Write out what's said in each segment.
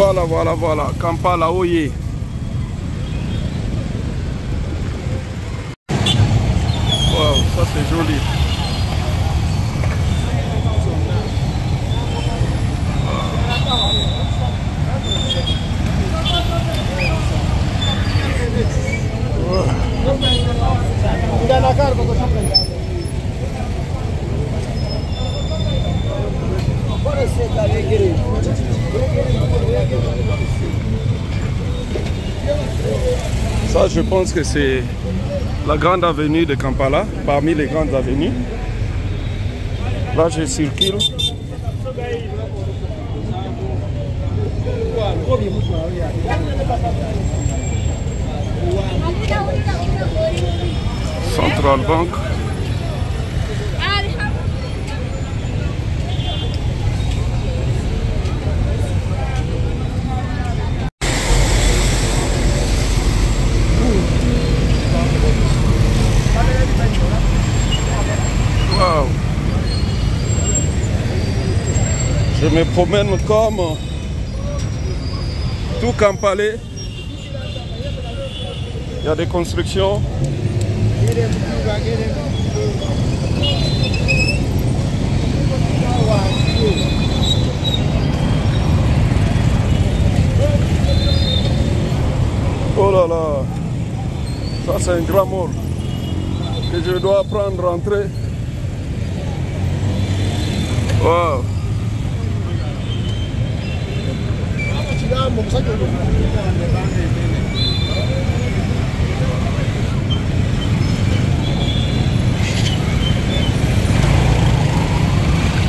Voilà, voilà, voilà. Kampala, Oye. Wow, ça c'est joli. Ça, je pense que c'est la grande avenue de Kampala, parmi les grandes avenues. Là, je circule. Central Bank. Wow. Je me promène comme tout Kampala. Il y a des constructions. Oh là là, ça c'est un grand mot que je dois prendre rentrer. Wow.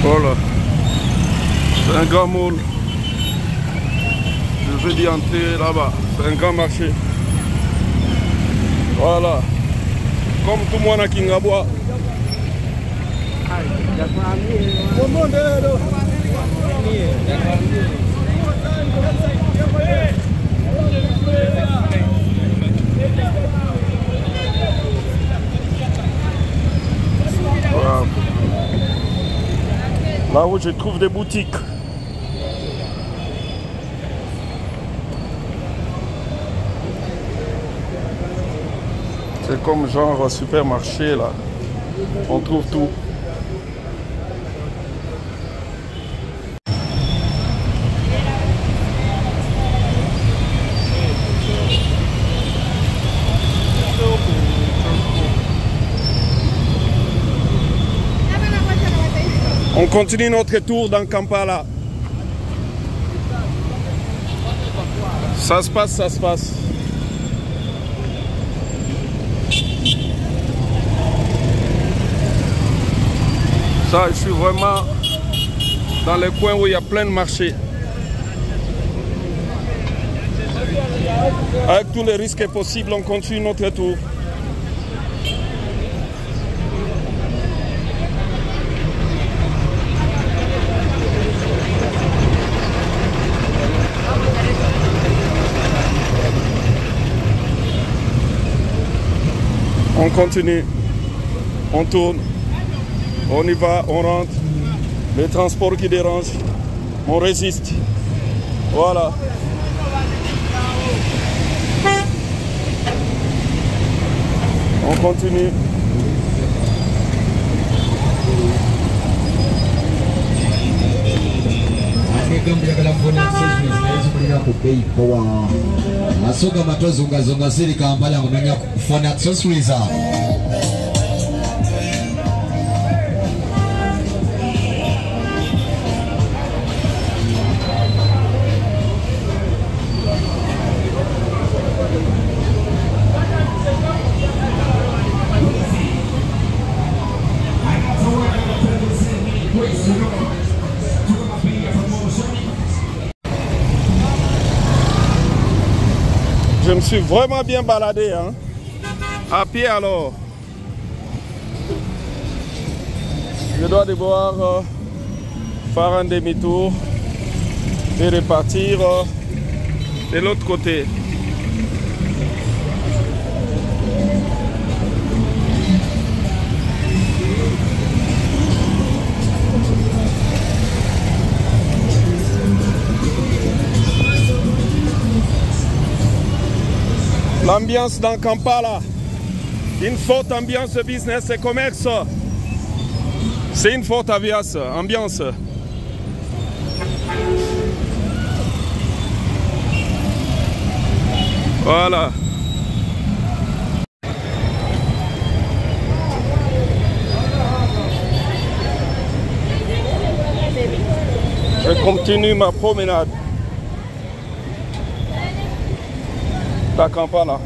Voilà. C'est un grand moule. Je vais y entrer là-bas. C'est un grand marché. Voilà. Comme tout le monde à Kingabwa. Voilà. Là où je trouve des boutiques. C'est comme genre supermarché là. On trouve tout. On continue notre tour dans Kampala. Ça se passe, ça se passe. Ça, je suis vraiment dans les coins où il y a plein de marchés. Avec tous les risques possibles, on continue notre tour. On continue, on tourne, on y va, on rentre. Les transports qui dérangent, on résiste. Voilà. On continue. Masoga matozunga zonga siri Kampala ngomenya kufona accessories. Je me suis vraiment bien baladé, hein. À pied alors. Je dois devoir faire un demi-tour et repartir de l'autre côté. L'ambiance dans Kampala. Une forte ambiance de business et commerce. C'est une forte ambiance. Voilà. Je continue ma promenade à Kampala.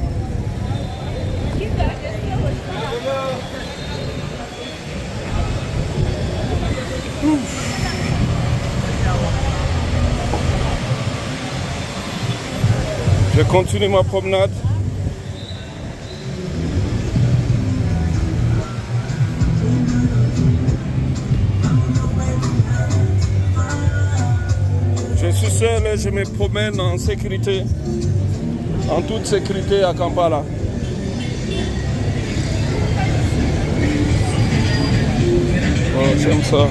Je continue ma promenade. Je suis seul et je me promène en sécurité, en toute sécurité à Kampala. Oh, j'aime ça.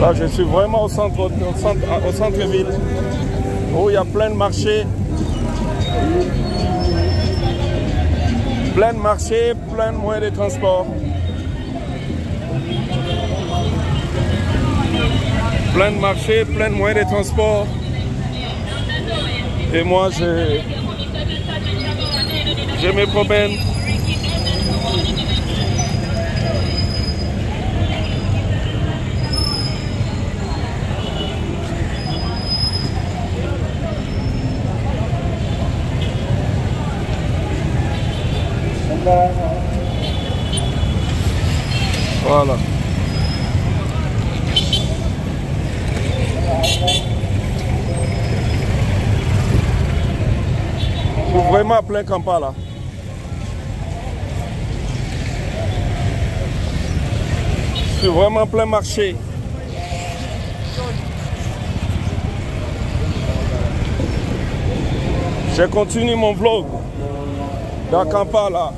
Là, je suis vraiment au centre-ville, où il y a plein de marchés. Plein de marchés, plein de moyens de transport. Plein de marchés, plein de moyens de transport. Et moi, je me promène. Voilà. Je suis vraiment à plein Kampala. Je suis vraiment plein marché. Je continue mon vlog dans Kampala.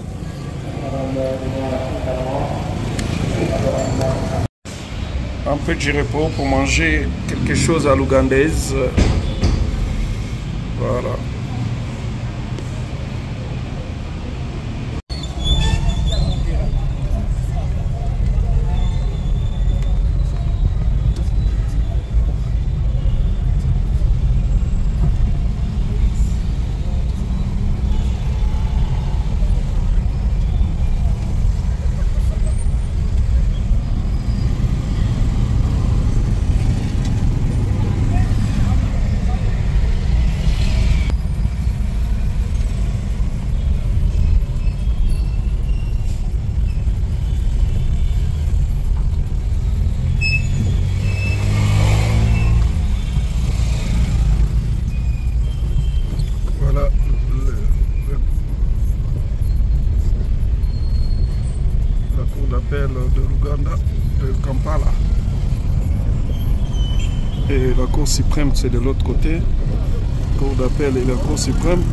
Un petit repos pour manger quelque chose à l'ougandaise. Voilà. De l'Ouganda, de Kampala. Et la Cour suprême, c'est de l'autre côté. Cour d'appel et la Cour suprême.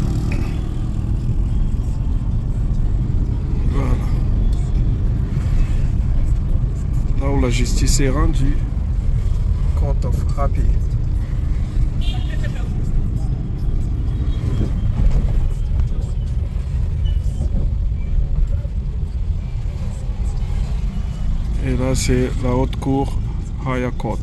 Voilà. Là où la justice est rendue. Court of Happy. Et là, c'est la haute cour Higher Court.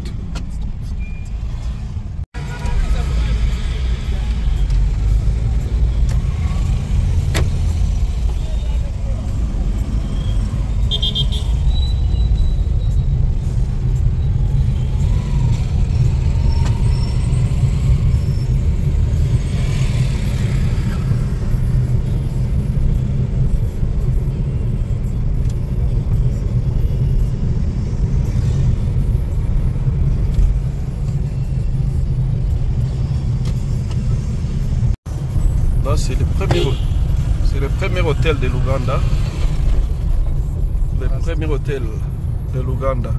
premier hôtel de l'Ouganda. Le premier hôtel de l'Ouganda.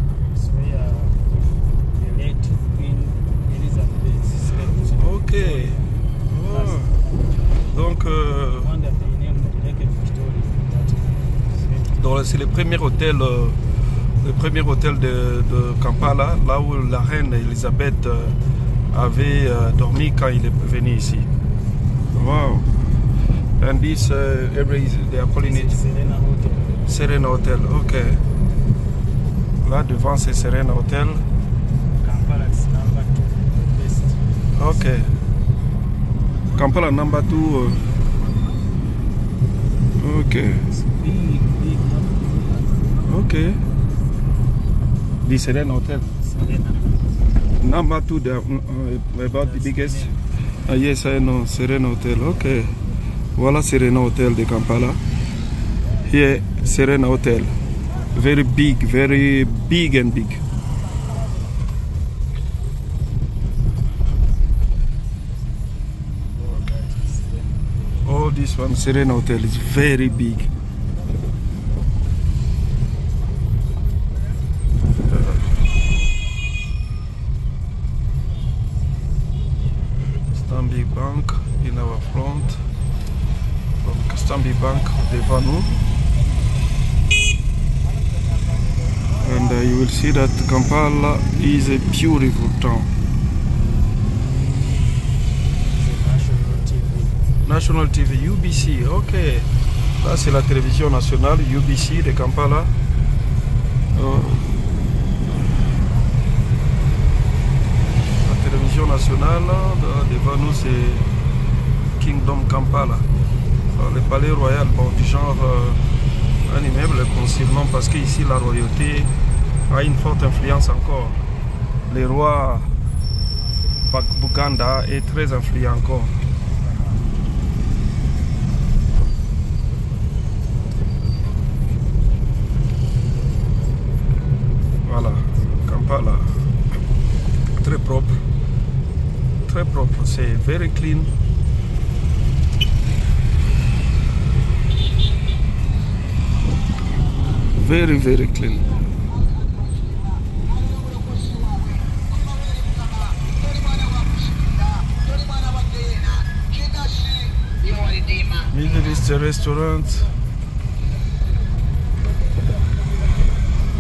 Ok. Oh. Donc, c'est le premier hôtel de Kampala, là où la reine Elisabeth avait dormi quand il est venu ici. Wow. And this they are calling it Serena Hotel. Ok. Là devant c'est Serena Hotel. Ok. Kampala number 2. Ok. Ok. The Serena Hotel. Number 2, about the biggest. Yes, I know. Serena Hotel. Ok. Voilà Serena Hotel de Kampala. Here, Serena Hotel. Very big and big. Oh, this one, Serena Hotel, is very big. Stanbic Bank in our front. Stanbic Bank devant nous. And you will see that Kampala is a beautiful town. National TV, UBC, ok. Là c'est la télévision nationale, UBC de Kampala. Oh. La télévision nationale, devant nous c'est Kingdom Kampala. Le palais royal, bon, du genre un immeuble concernant parce qu'ici la royauté a une forte influence encore. Le roi Buganda est très influent encore. Voilà, Kampala, très propre, c'est very clean. Very clean. Middle East restaurant.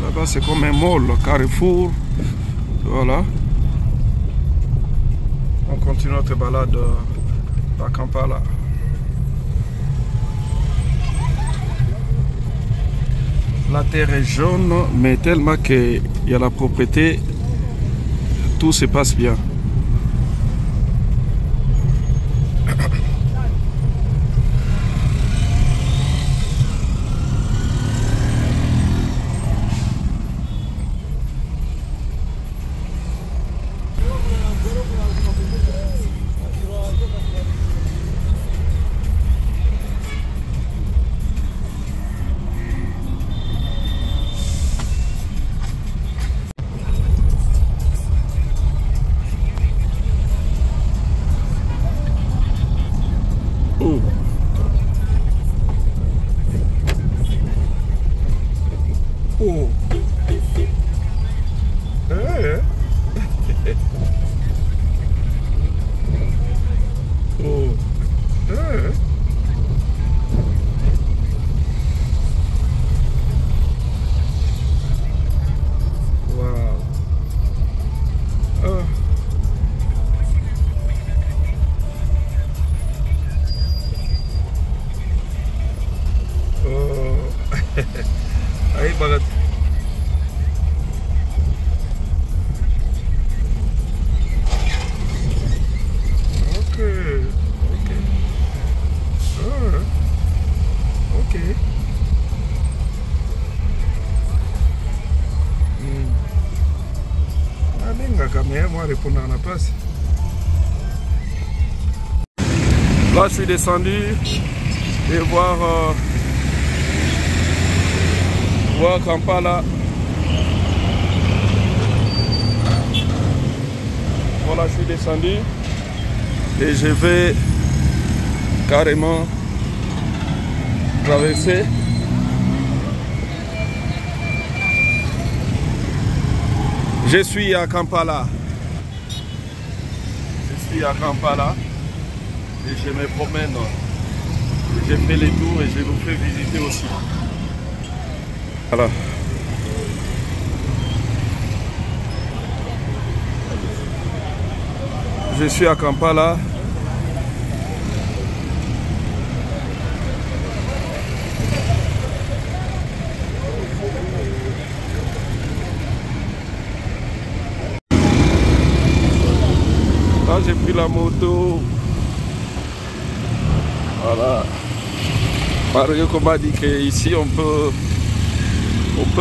Là-bas c'est comme un mall, Carrefour. Voilà. On continue notre balade à Kampala. La terre est jaune, mais tellement qu'il y a la propreté, tout se passe bien. Oh. Oh. Wow. Aí, bagat. Ok. Là, je suis descendu et voir Kampala. Voilà, je suis descendu et je vais carrément traverser. Je suis à Kampala. Je suis à Kampala et je me promène. J'ai fait les tours et je vous fais visiter aussi. Voilà. Je suis à Kampala. Là, j'ai pris la moto. Voilà. Mario m'a dit qu'ici, on peut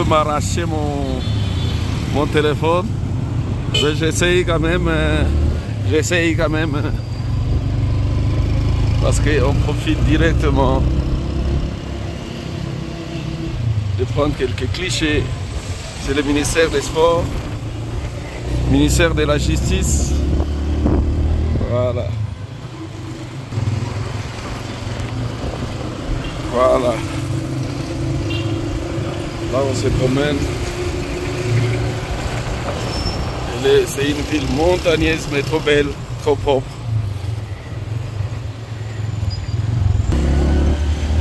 m'arracher mon téléphone. Mais j'essaye quand même. Parce qu'on profite directement de prendre quelques clichés. C'est le ministère des Sports, ministère de la Justice. Voilà. Voilà. Là, on se promène. C'est une ville montagneuse, mais trop belle, trop propre.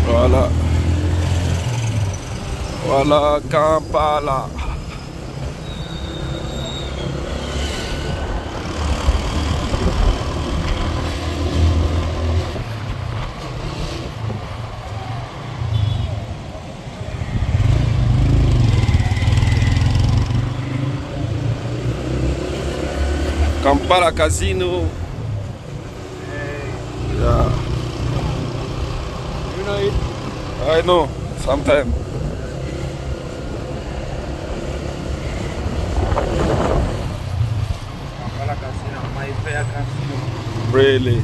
Voilà. Voilà Kampala. Kampala Casino. Yeah. You know it? I know, sometimes. Kampala Casino, my favorite casino. Really?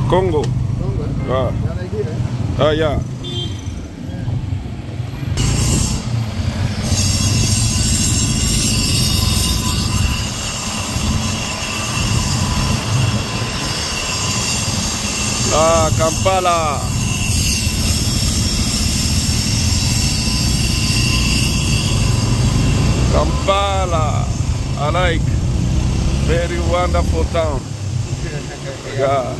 Congo? Congo? Ah. Yeah, like here, eh? Ah, yeah. Ah, Kampala. Kampala. I like. Very wonderful town. Yeah.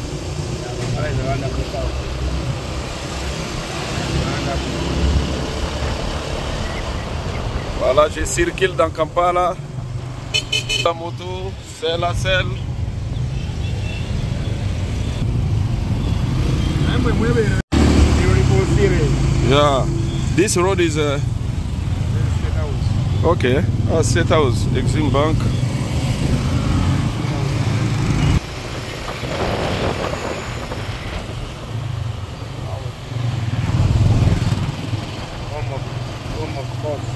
Voilà, je circule dans Kampala. La moto, c'est la selle. Beautiful city. Yeah. This road is okay. State House, Exim Bank. Home of sports.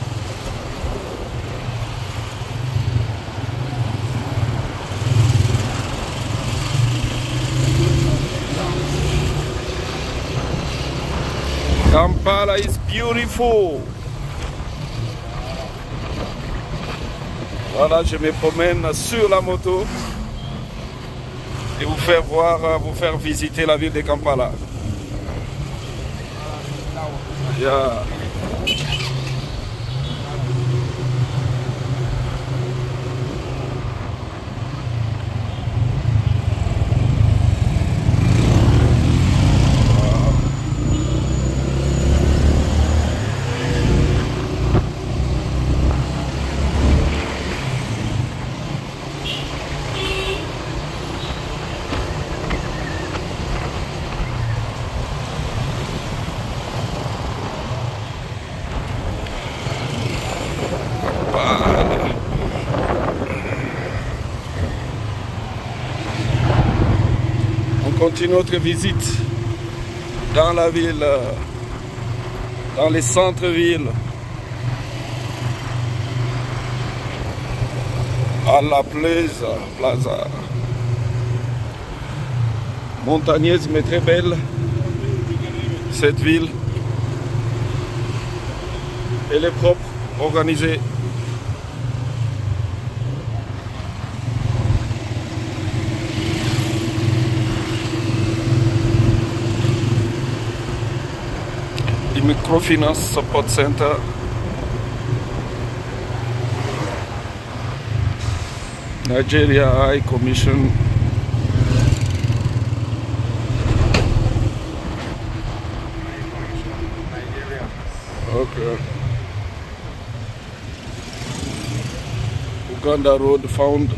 Kampala is beautiful. Voilà, je me promène sur la moto et vous faire visiter la ville de Kampala. Yeah. On continue notre visite dans la ville, dans les centres-villes, à la plaza. Montagneuse mais très belle, cette ville. Elle est propre, organisée. Microfinance Support Center. Nigeria High Commission. Okay. Uganda Road found.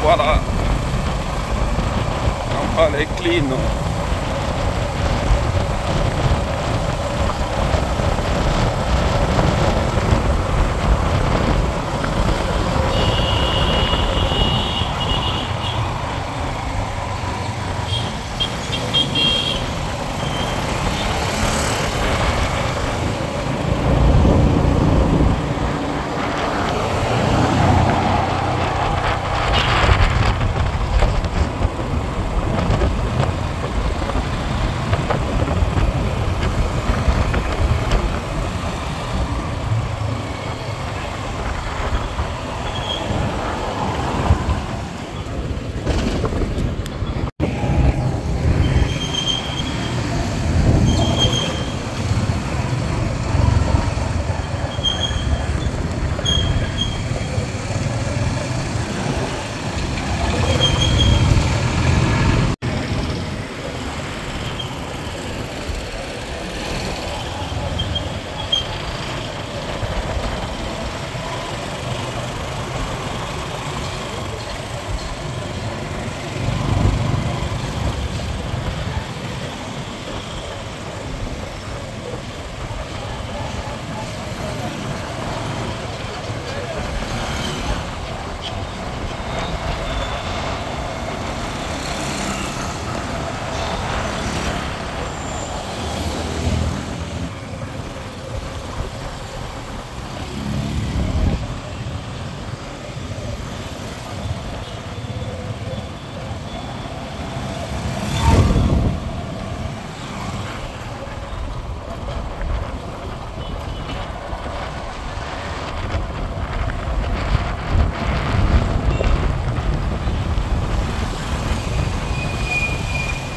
Voilà, Kampala est clean.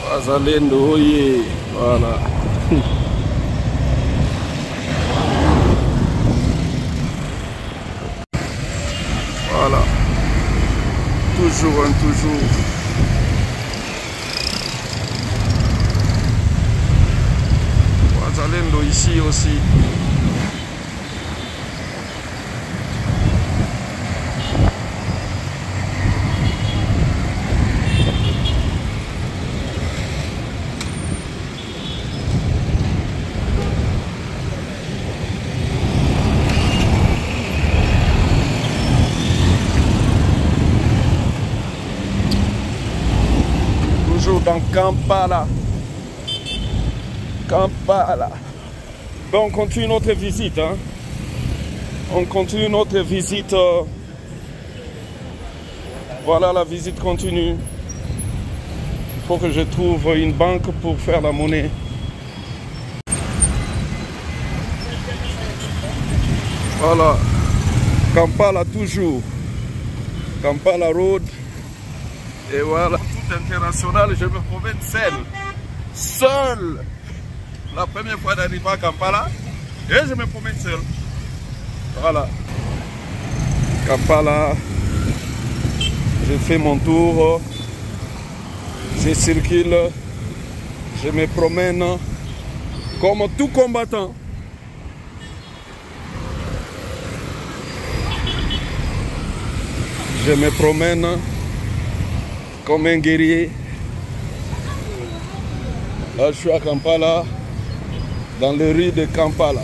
Wazalendo, oye, voilà. Voilà. Toujours, toujours. Wazalendo ici aussi. Dans Kampala. Kampala. Bon, on continue notre visite. Hein? On continue notre visite. Voilà, la visite continue. Il faut que je trouve une banque pour faire la monnaie. Voilà. Kampala toujours. Kampala Road. Et voilà. International, je me promène seul. La première fois d'arriver à Kampala, et je me promène seul. Voilà. Kampala, je fais mon tour. Je circule, je me promène comme tout combattant. Je me promène comme un guerrier. Là, je suis à Kampala, dans les rues de Kampala.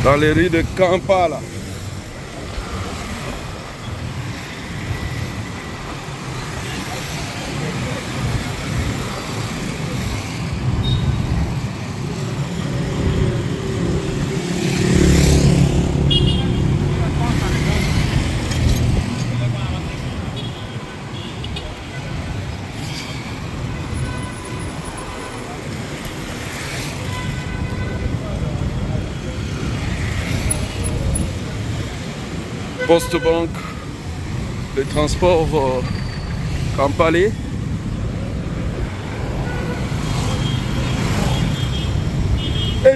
Dans les rues de Kampala. Poste-banque, le transport Kampala. Et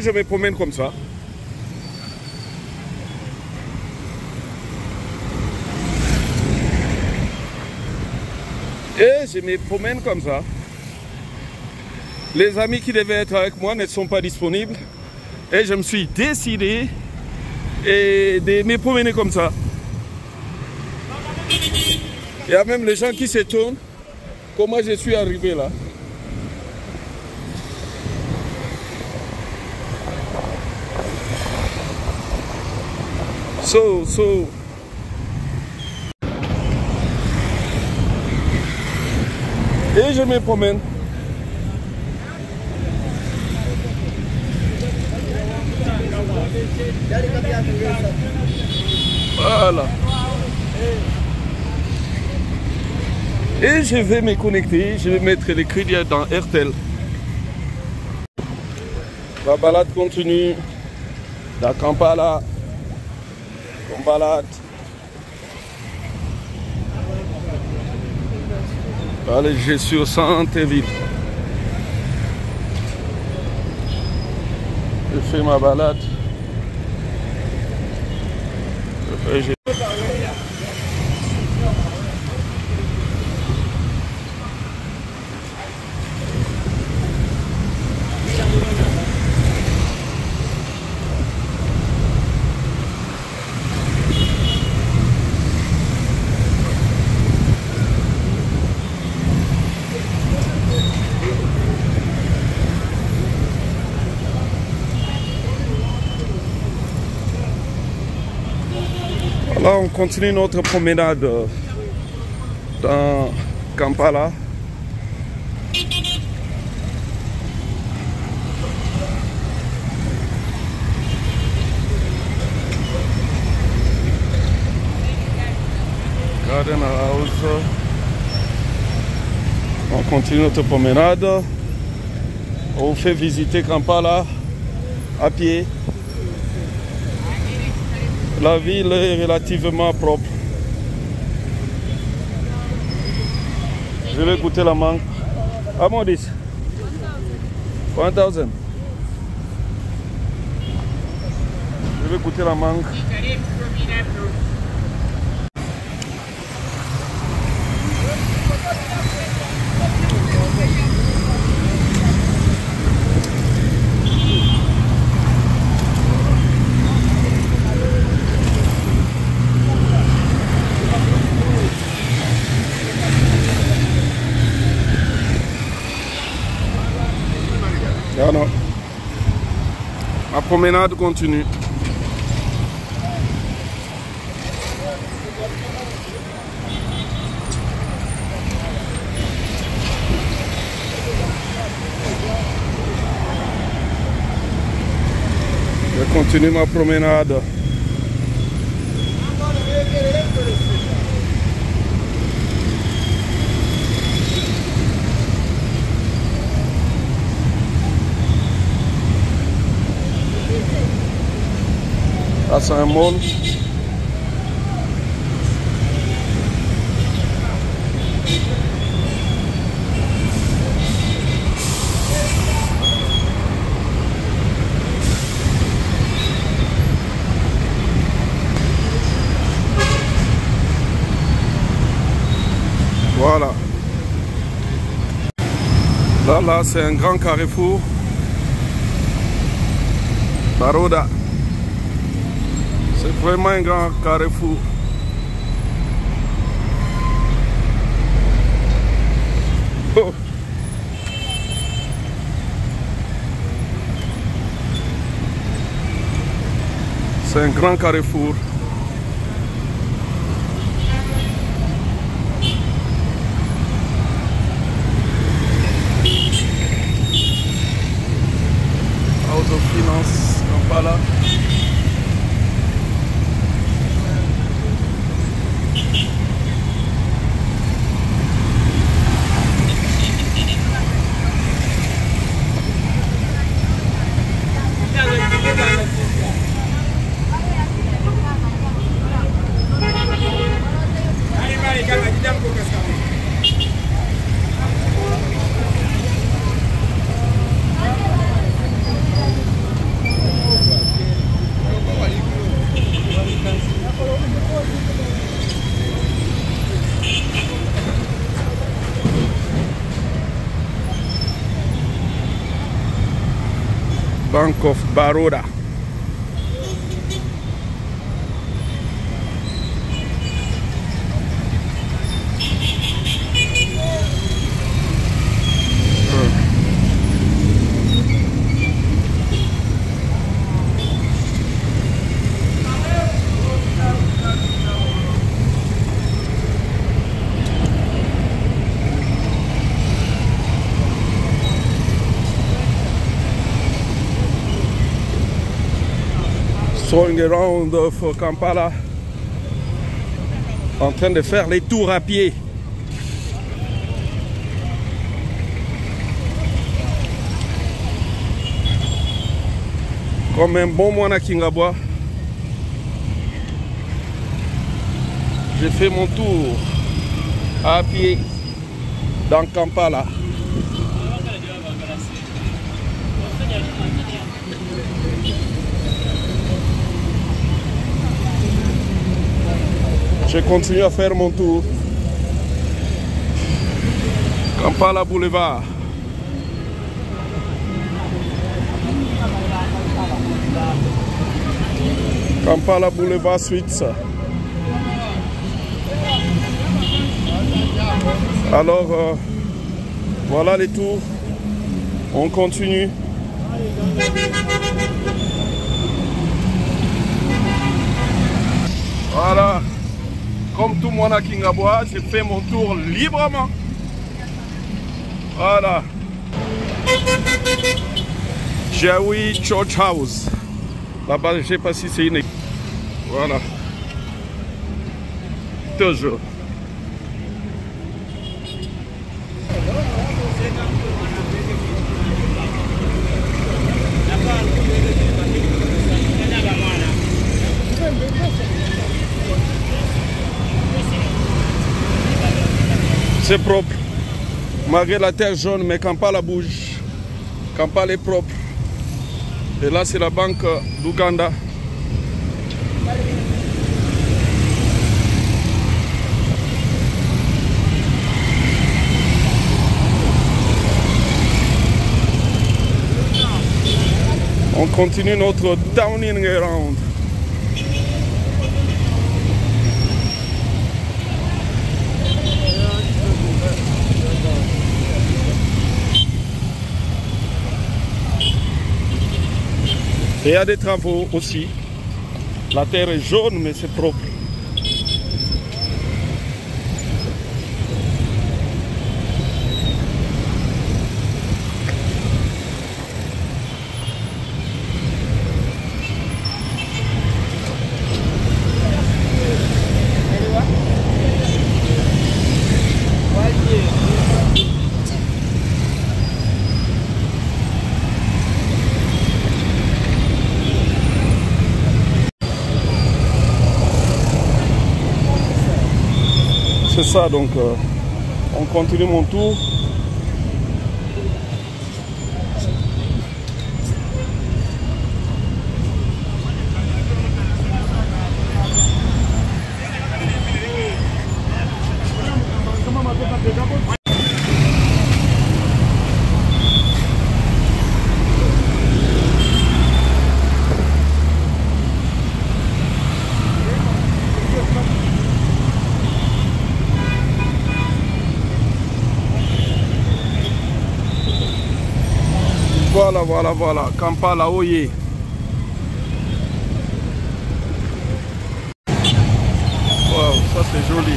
je me promène comme ça. Et je me promène comme ça. Les amis qui devaient être avec moi ne sont pas disponibles. Et je me suis décidé de me promener comme ça. Il y a même les gens qui s'étonnent comment je suis arrivé là. Et je me promène. Voilà. Et je vais me connecter, je vais mettre les crédits dans RTL. La balade continue dans Kampala. On balade. Allez, je suis au centre-ville. Je fais ma balade. Là, on continue notre promenade dans Kampala. Garden House. On continue notre promenade. On fait visiter Kampala à pied. La ville est relativement propre. Je vais goûter la mangue. How much is 1000. Je vais goûter la mangue. Alors, ma promenade continue. Je continue ma promenade. Là, c'est un mall. Ça là, c'est un grand carrefour. Baroda. C'est vraiment un grand carrefour. Oh. C'est un grand carrefour. House of Finance, Kampala. Bank of Baroda. Going around for Kampala, en train de faire les tours à pied. Comme un bon Mwana Kingabwa, j'ai fait mon tour à pied dans Kampala. Je continue à faire mon tour. Kampala Boulevard. Kampala Boulevard Suite. Alors, voilà les tours. On continue. Voilà. Comme tout le monde à Kingabwa, j'ai fait mon tour librement. Voilà. Jawi Church House. Là-bas, je ne sais pas si c'est une... Voilà. Toujours. C'est propre, malgré la terre jaune, mais Kampala bouge. Kampala est propre. Et là, c'est la banque d'Ouganda. On continue notre downing around. Et il y a des travaux aussi. La terre est jaune, mais c'est propre. C'est ça, donc on continue mon tour. Voilà, voilà, Kampala, Oye. Wow, ça c'est joli.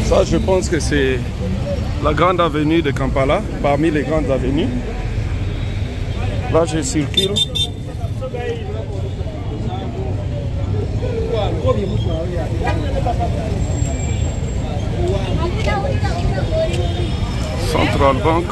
Ça, je pense que c'est la grande avenue de Kampala, parmi les grandes avenues. Là, je circule. Central Bank.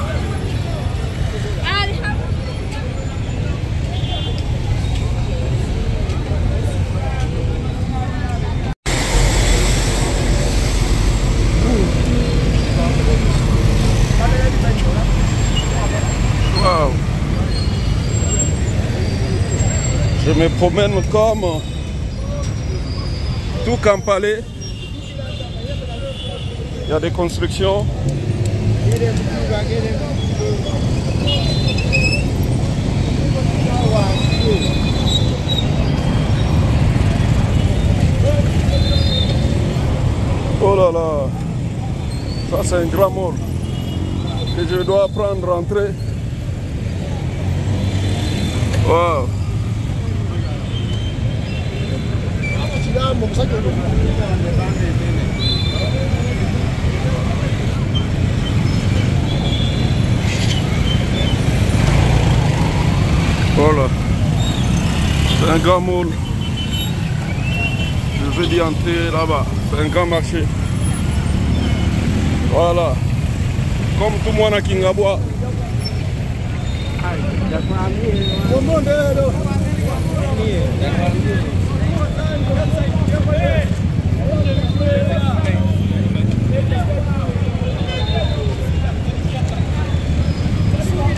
Wow. Je me promène comme tout Kampala. Il y a des constructions. Oh là là, ça c'est un grand mall que je dois prendre rentrer. Wow. Voilà, c'est un grand mall. Je vais d'y entrer là-bas, c'est un grand marché. Voilà, comme tout le monde à Kingabwa.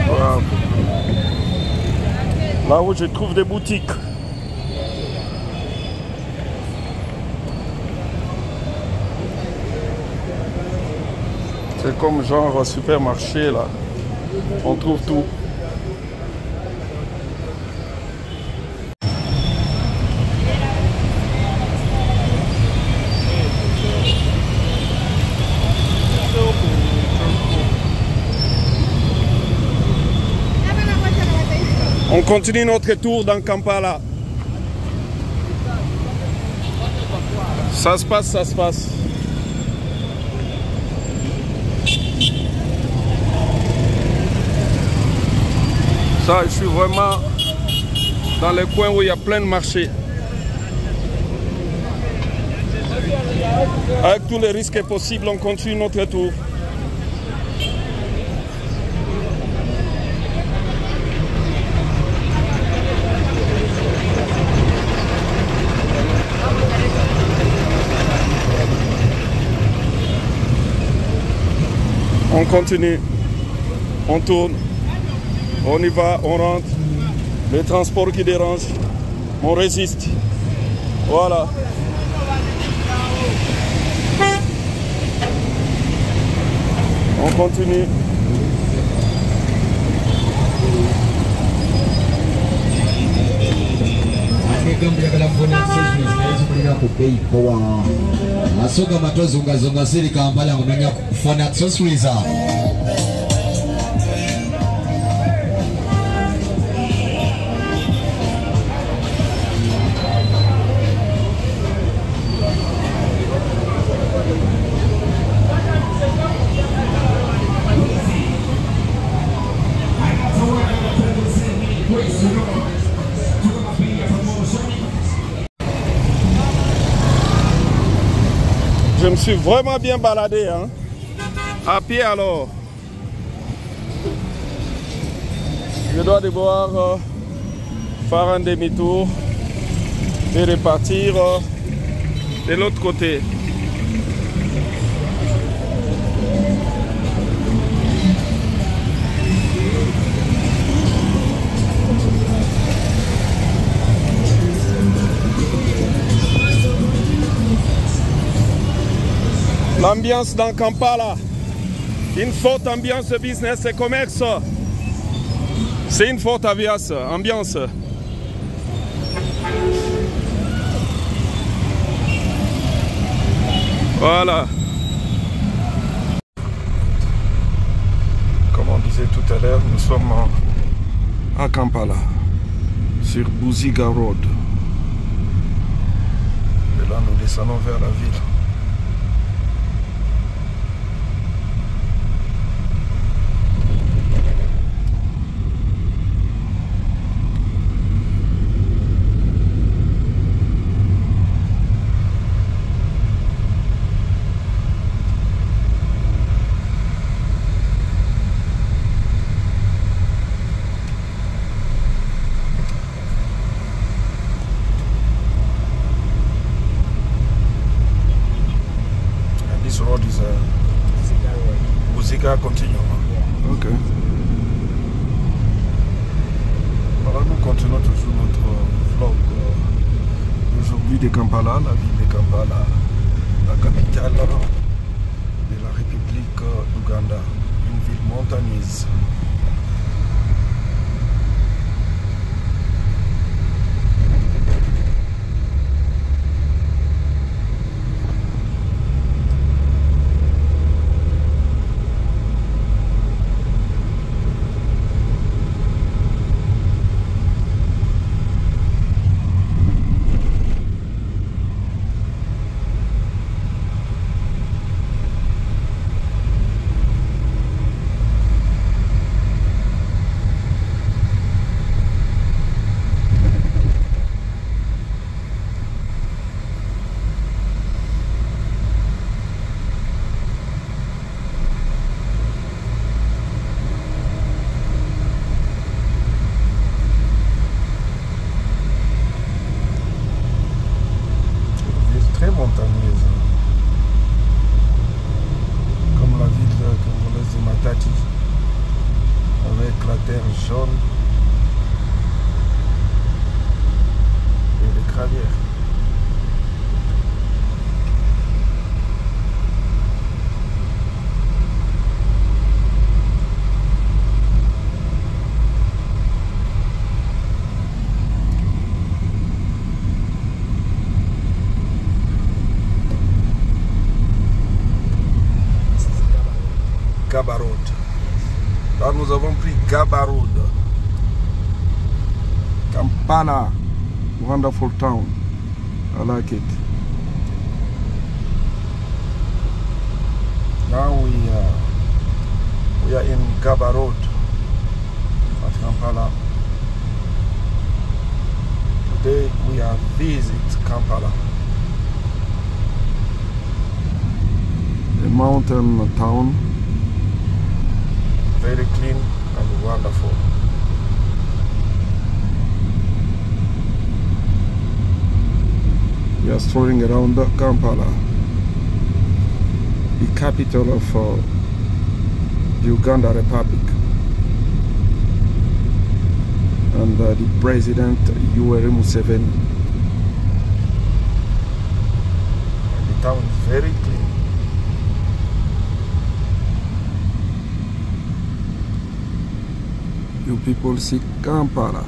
Voilà. Là où je trouve des boutiques. C'est comme genre supermarché là. On trouve tout. On continue notre tour dans Kampala. Ça se passe, ça se passe. Ça, je suis vraiment dans les coins où il y a plein de marchés. Avec tous les risques possibles, on continue notre tour. On continue, on tourne, on y va, on rentre. Les transports qui dérangent, on résiste. Voilà. On continue. Asoka matozunga zonga siri Kampala ngomenya phone accessories. Je me suis vraiment bien baladé, hein? À pied alors. Je dois devoir faire un demi-tour et repartir de l'autre côté. L'ambiance dans Kampala, une forte ambiance de business et commerce. C'est une forte ambiance. Voilà. Comme on disait tout à l'heure, nous sommes à Kampala, sur Buziga Road. Et là, nous descendons vers la ville. This road is Buziga continue. Ok. Alors nous continuons toujours notre vlog aujourd'hui de Kampala, la ville de Kampala, la capitale de la République d'Ouganda, une ville montagneuse. Très montagneuse, comme la ville congolaise de Matadi, avec la terre jaune et les gravières. Gaba Road. Là, nous avons pris Gaba Road. Kampala, wonderful town. I like it. Now we are in Gaba Road at Kampala. Today we are visit Kampala. A mountain town. Very clean and wonderful. We are strolling around Kampala, the capital of the Uganda Republic, and the President Yoweri Museveni. And the town is very clean. You people see Kampala.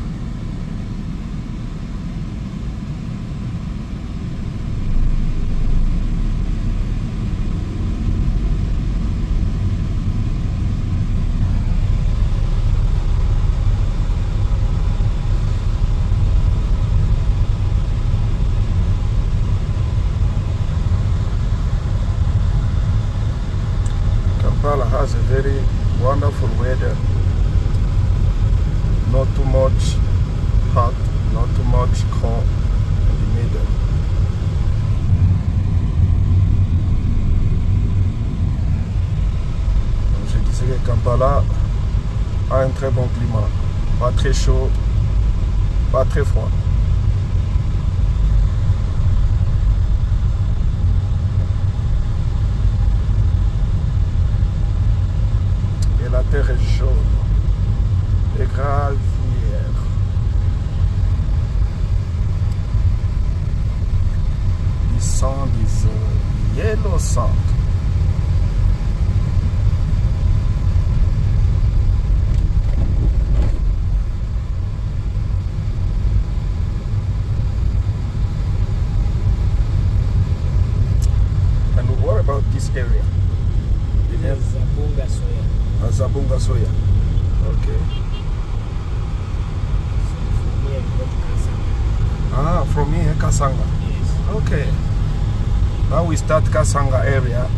Kampala has a very wonderful weather. Not too much hot, not too much cold in the middle. Je disais que Kampala a un très bon climat, pas très chaud, pas très froid. Et la terre est jaune. Les gravières. The sand is yellow sand. about this area? The name? Zabunga Soya. Zabunga Soya. Okay. From here, we go to Kasanga. From here, Kasanga. Yes. Okay. Now we start Kasanga area.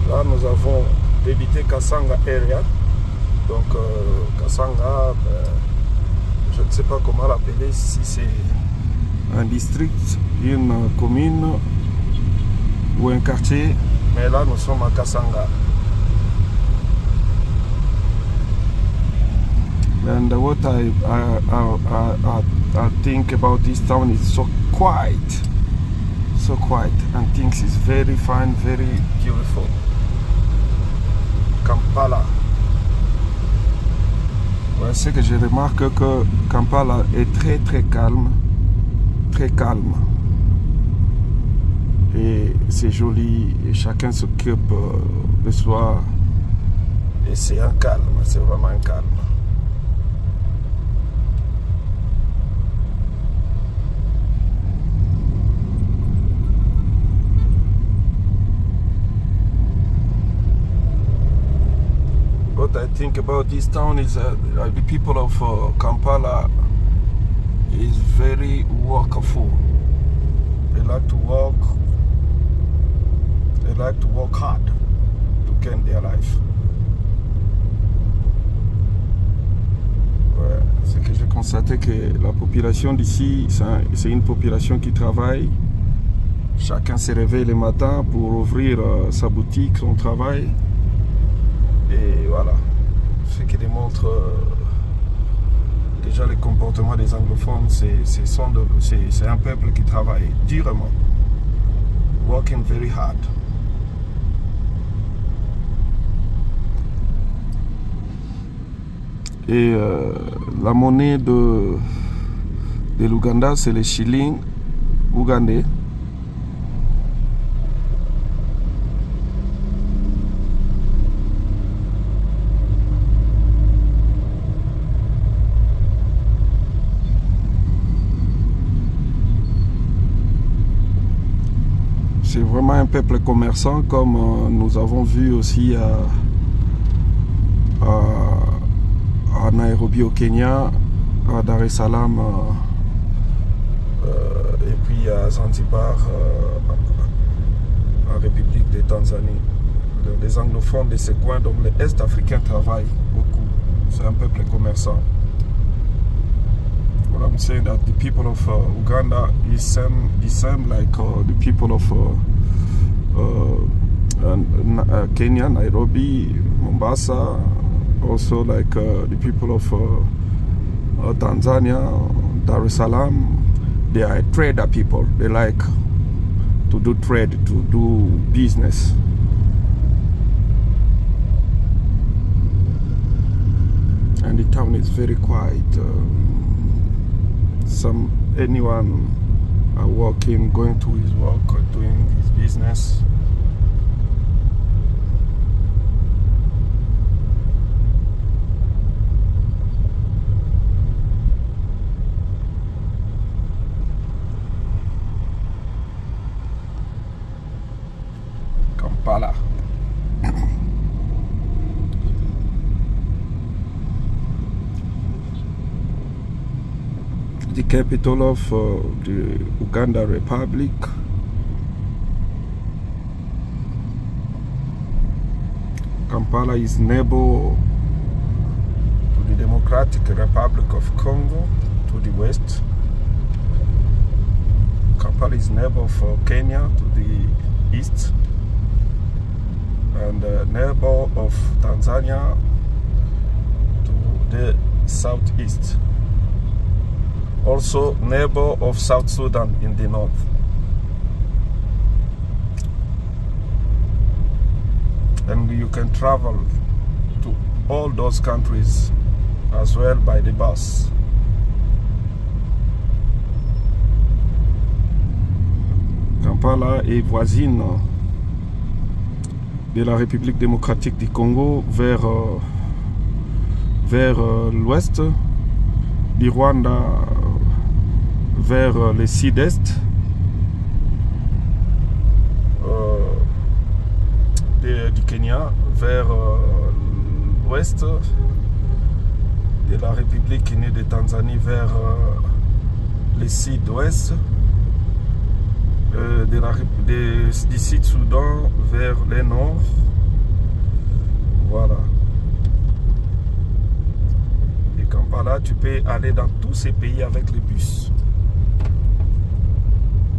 Là, nous avons débuté Kasanga area. Donc, Kasanga, je ne sais pas comment l'appeler, si c'est un district, une commune ou un quartier. Mais là, nous sommes à Kasanga. And what I think about this town is so quiet, and things is very fine, very beautiful. Kampala. Ouais, c'est que je remarque que Kampala est très calme, et c'est joli, et chacun s'occupe de soi, et c'est un calme, c'est vraiment un calme. What I think about this town is the people of Kampala is very workful. They like to work. They like to work hard to gain their life. Ouais, c'est que j'ai constaté que la population d'ici, c'est une population qui travaille. Chacun se réveille le matin pour ouvrir sa boutique, son travail. Et voilà, ce qui démontre déjà le comportement des anglophones, c'est un peuple qui travaille durement, working very hard. Et la monnaie de l'Ouganda, c'est le shilling ougandais. C'est vraiment un peuple commerçant, comme nous avons vu aussi à Nairobi au Kenya, à Dar es Salaam et puis à Zanzibar en République de Tanzanie. Les anglophones de ce coin, donc les Est-Africains travaillent beaucoup. C'est un peuple commerçant. What I'm saying that the people of Uganda is the same like the people of Kenya, Nairobi, Mombasa, also like the people of Tanzania, Dar es Salaam. They are trader people. They like to do trade, to do business. And the town is very quiet. Anyone are working, going to his work or doing his business. Kampala. The capital of the Uganda Republic. Kampala is neighbor to the Democratic Republic of Congo to the west. Kampala is neighbor for Kenya to the east, and neighbor of Tanzania to the southeast. Also neighbor of South Sudan in the north. And you can travel to all those countries as well by the bus. Kampala est voisine de la République démocratique du Congo vers l'ouest, du Rwanda vers le sud-est du Kenya, vers l'ouest de la République unie de Tanzanie, vers le sud-ouest du Sud-Soudan vers le nord. Voilà. Et Kampala, tu peux aller dans tous ces pays avec le bus.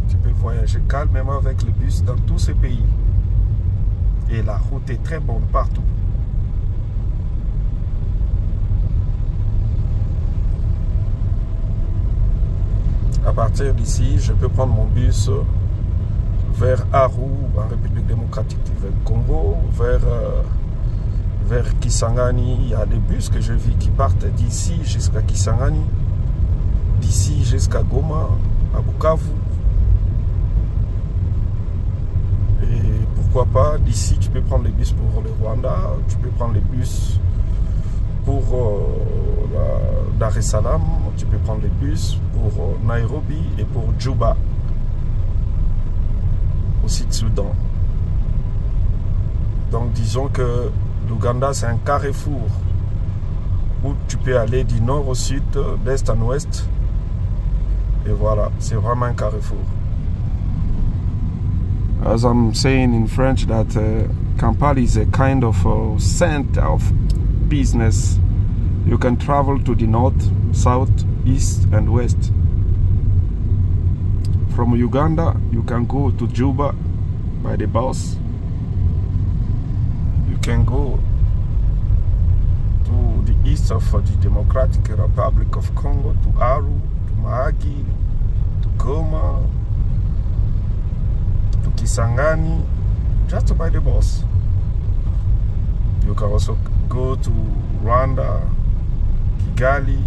Tu peux voyager calmement avec le bus dans tous ces pays. Et la route est très bonne partout. À partir d'ici, je peux prendre mon bus vers Aru, en République démocratique du Congo, vers Kisangani. Il y a des bus que je vis qui partent d'ici jusqu'à Kisangani, d'ici jusqu'à Goma, à Bukavu. Et pourquoi pas, d'ici tu peux prendre les bus pour le Rwanda, tu peux prendre les bus pour Dar es Salaam, tu peux prendre les bus pour Nairobi et pour Juba, au Sud-Soudan. Donc disons que l'Ouganda c'est un carrefour où tu peux aller du nord au sud, d'est en ouest. Et voilà, c'est vraiment un carrefour. As I'm saying in French, that Kampala is a kind of center of business. You can travel to the north, south, east and west. From Uganda, you can go to Juba by the bus. You can go to the east of the Democratic Republic of Congo, to Aru, to Mahagi, to Goma, to Kisangani, just by the bus. You can also go to Rwanda, Kigali,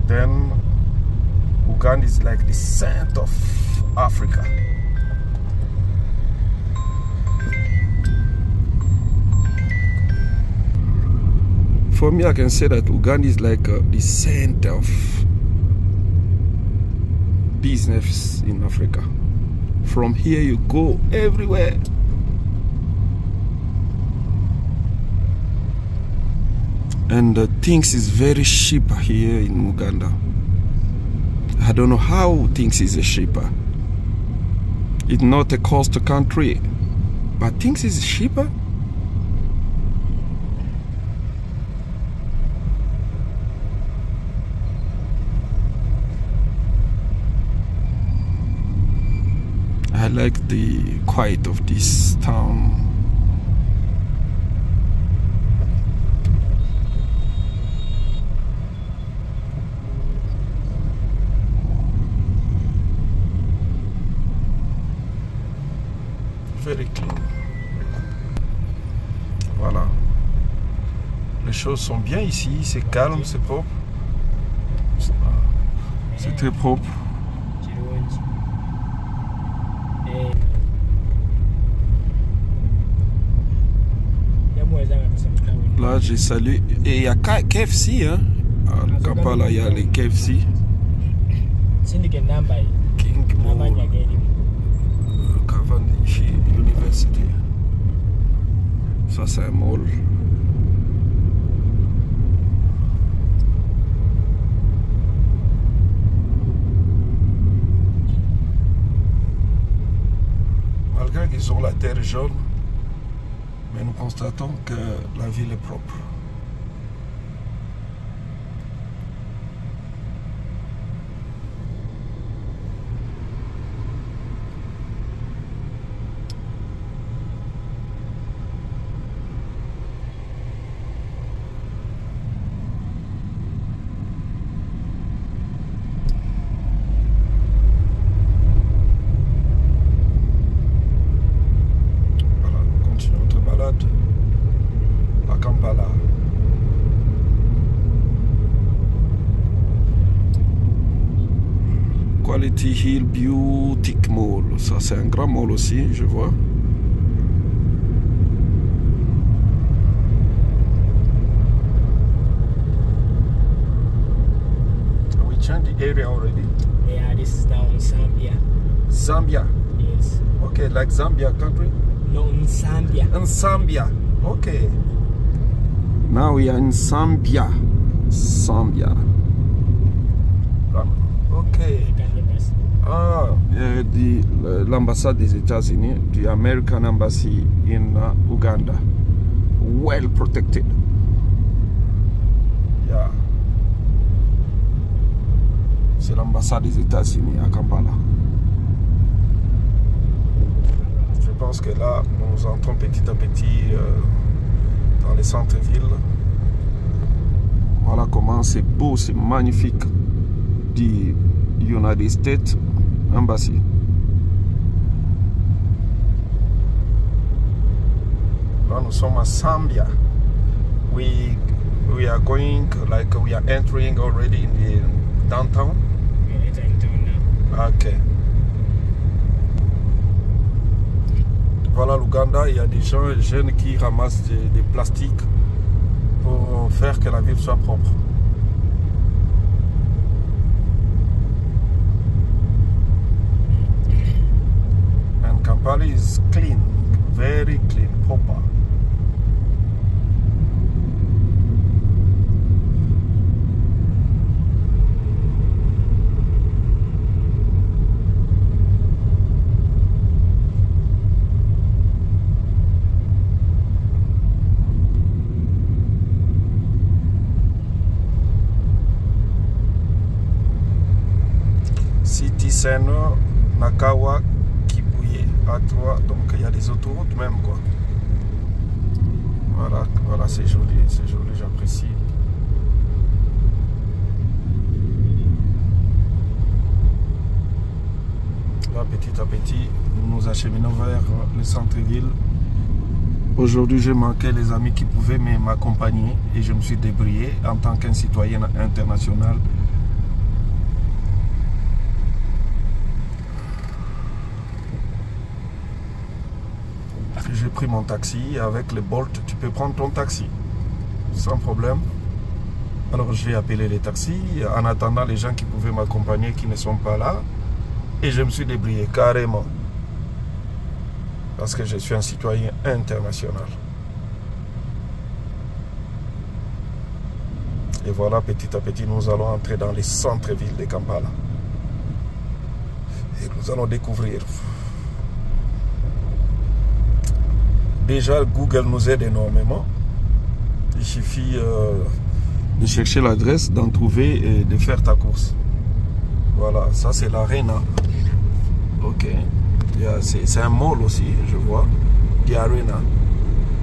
then Uganda is like the center of Africa. For me, I can say that Uganda is like the center of business in Africa. From here you go everywhere. And things is very cheap here in Uganda. I don't know how things is cheaper. It's not a cost country, but things is cheaper. I like the quiet of this town. Very clean. Voilà. Les choses sont bien ici, c'est calme, c'est propre. C'est très propre. Là, j'ai salué. Et il y a KFC, hein? À Kampala, il y a les KFC. King Mall. Cavendish University. Ça, c'est un mall. Malgré qu'ils ont la terre jaune, mais nous constatons que la ville est propre. À Kampala. Quality Hill Beauty Mall. Ça, c'est un grand mall aussi, je vois. changed the area already? Yeah, this is now in Zambia. Zambia. Yes. Okay, like Zambia country? No, in Zambia. In Zambia. Okay. Now we are in Zambia. Zambia. Okay. Ah, l'ambassade des États-Unis, the American Embassy in Uganda. Well protected. Yeah. C'est l'ambassade des États-Unis à Kampala. Je pense que là, nous entrons petit à petit dans les centres-villes. Voilà comment c'est beau, c'est magnifique. The United States Embassy. Là, nous sommes à Zambia. We are going, like we are entering already in the downtown. We're entering town now. Ok. Voilà l'Ouganda, il y a des gens jeunes qui ramassent des plastiques pour faire que la ville soit propre. And Kampala is clean, very clean, proper. City Center, Nakawa, Kibuye, à toi, donc il y a des autoroutes même quoi. Voilà, c'est joli, j'apprécie. Là, petit à petit, nous nous acheminons vers le centre-ville. Aujourd'hui, j'ai manqué les amis qui pouvaient m'accompagner et je me suis débrouillé en tant qu'un citoyen international. J'ai pris mon taxi. Avec le Bolt, tu peux prendre ton taxi sans problème. Alors j'ai appelé les taxis en attendant les gens qui pouvaient m'accompagner qui ne sont pas là. Et je me suis débrouillé carrément. Parce que je suis un citoyen international. Et voilà, petit à petit, nous allons entrer dans les centres-villes de Kampala. Et nous allons découvrir. Déjà, Google nous aide énormément. Il suffit de chercher l'adresse, d'en trouver et de faire ta course. Voilà, ça c'est l'Arena. Ok. C'est un mall aussi, je vois. The Arena.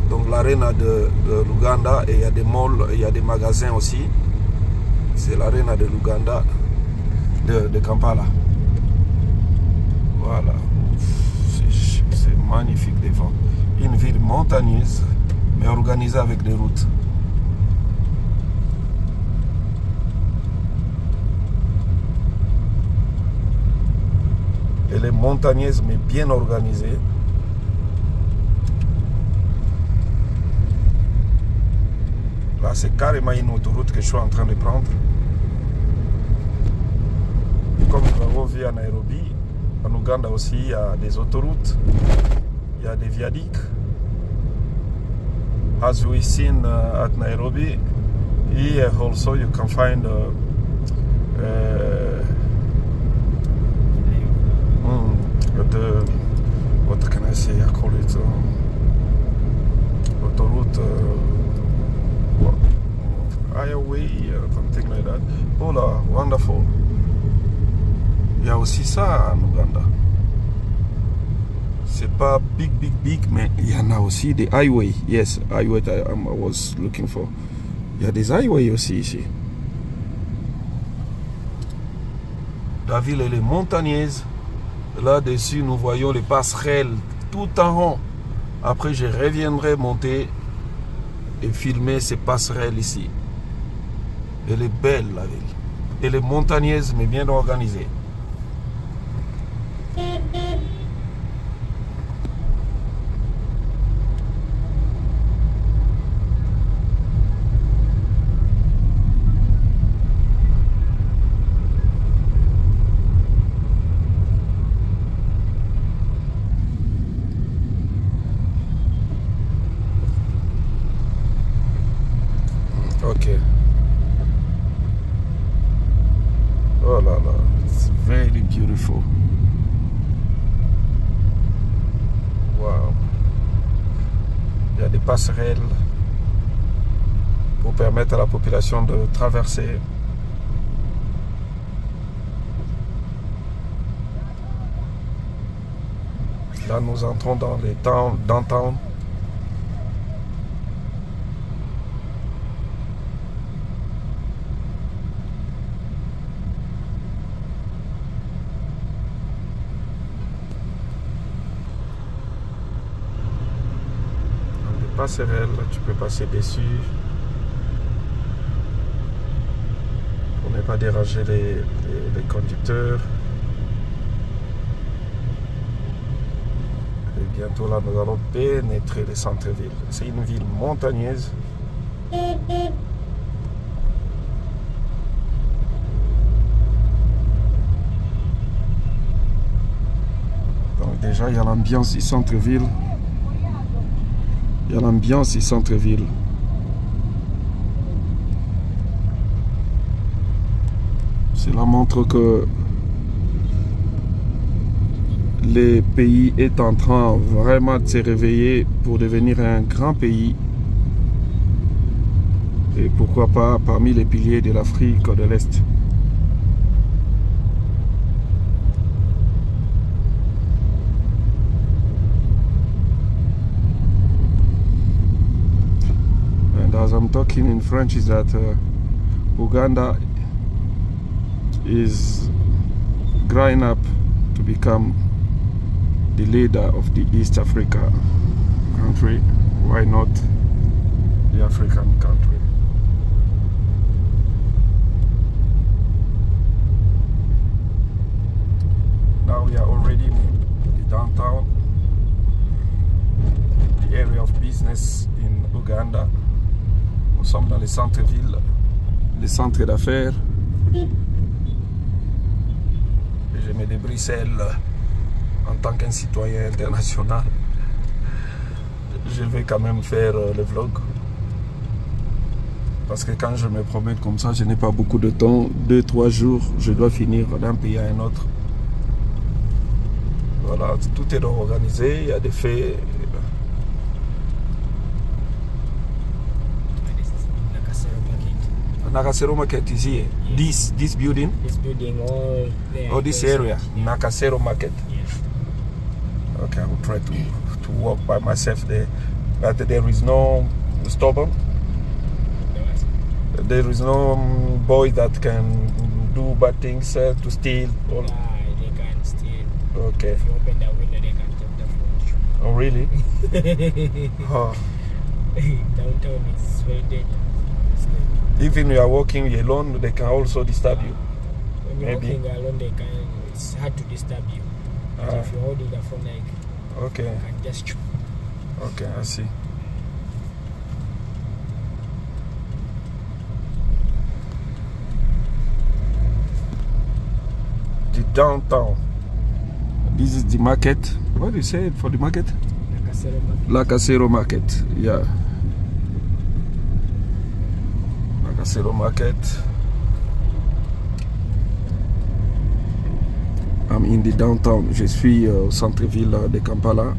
Donc l'Arena de l'Ouganda et il y a des malls, il y a des magasins aussi. C'est l'Arena de l'Ouganda, de Kampala. Voilà. C'est magnifique devant. Une ville montagneuse, mais organisée avec des routes. Elle est montagneuse, mais bien organisée. Là, c'est carrément une autoroute que je suis en train de prendre. Comme nous l'avons vu à Nairobi, en Ouganda aussi, il y a des autoroutes. Il y a des viaducs. As we seen at Nairobi, here also you can find what can I say? I call it autoroute highway, something like that. Oh là, wonderful. Il y a aussi ça en Ouganda. C'est pas big, mais il y en a aussi des highways. Yes, highway I was looking for. Il y a des highways aussi ici. La ville, elle est montagneuse. Là-dessus, nous voyons les passerelles tout en rond. Après, je reviendrai monter et filmer ces passerelles ici. Elle est belle, la ville. Elle est montagneuse, mais bien organisée. Oh là là, it's very beautiful. Wow. Il y a des passerelles pour permettre à la population de traverser. Là, nous entrons dans les downtown. Des passerelles, tu peux passer dessus pour ne pas déranger les conducteurs. Et bientôt là, nous allons pénétrer le centre-ville. C'est une ville montagneuse. Donc déjà, il y a l'ambiance du centre-ville. Il y a l'ambiance du centre-ville. Cela montre que le pays est en train vraiment de se réveiller pour devenir un grand pays. Et pourquoi pas parmi les piliers de l'Afrique de l'Est. And as I'm talking in French is that Uganda is growing up to become the leader of the East Africa country. Why not the African country? Now we are already in the downtown, the area of business in Uganda. Nous sommes dans les centres-villes, les centres d'affaires. Et je me de Bruxelles en tant qu'un citoyen international. Je vais quand même faire le vlog. Parce que quand je me promène comme ça, je n'ai pas beaucoup de temps. 2-3 jours, je dois finir d'un pays à un autre. Voilà, tout est organisé, il y a des faits. Nakasero Market is here. Yes. This building? This building, all there. Oh, this area, Yeah. Nakasero Market. Yes. Okay, I will try to walk by myself there. But there is no stopper. There is no boy that can do bad things to steal. Or... They can steal. Okay. If you open the window, they can take the phone. Oh, really? Oh. Downtown is very dangerous. Even you are walking alone, they can also disturb you. When you're Maybe. walking alone, it's hard to disturb you. But if you're holding the phone, like, Okay. you can just chew. Okay, I see. The downtown. This is the market. What do you say for the market? Nakasero Market. Yeah. Nakasero Market. I'm in the downtown. Je suis au centre-ville de Kampala.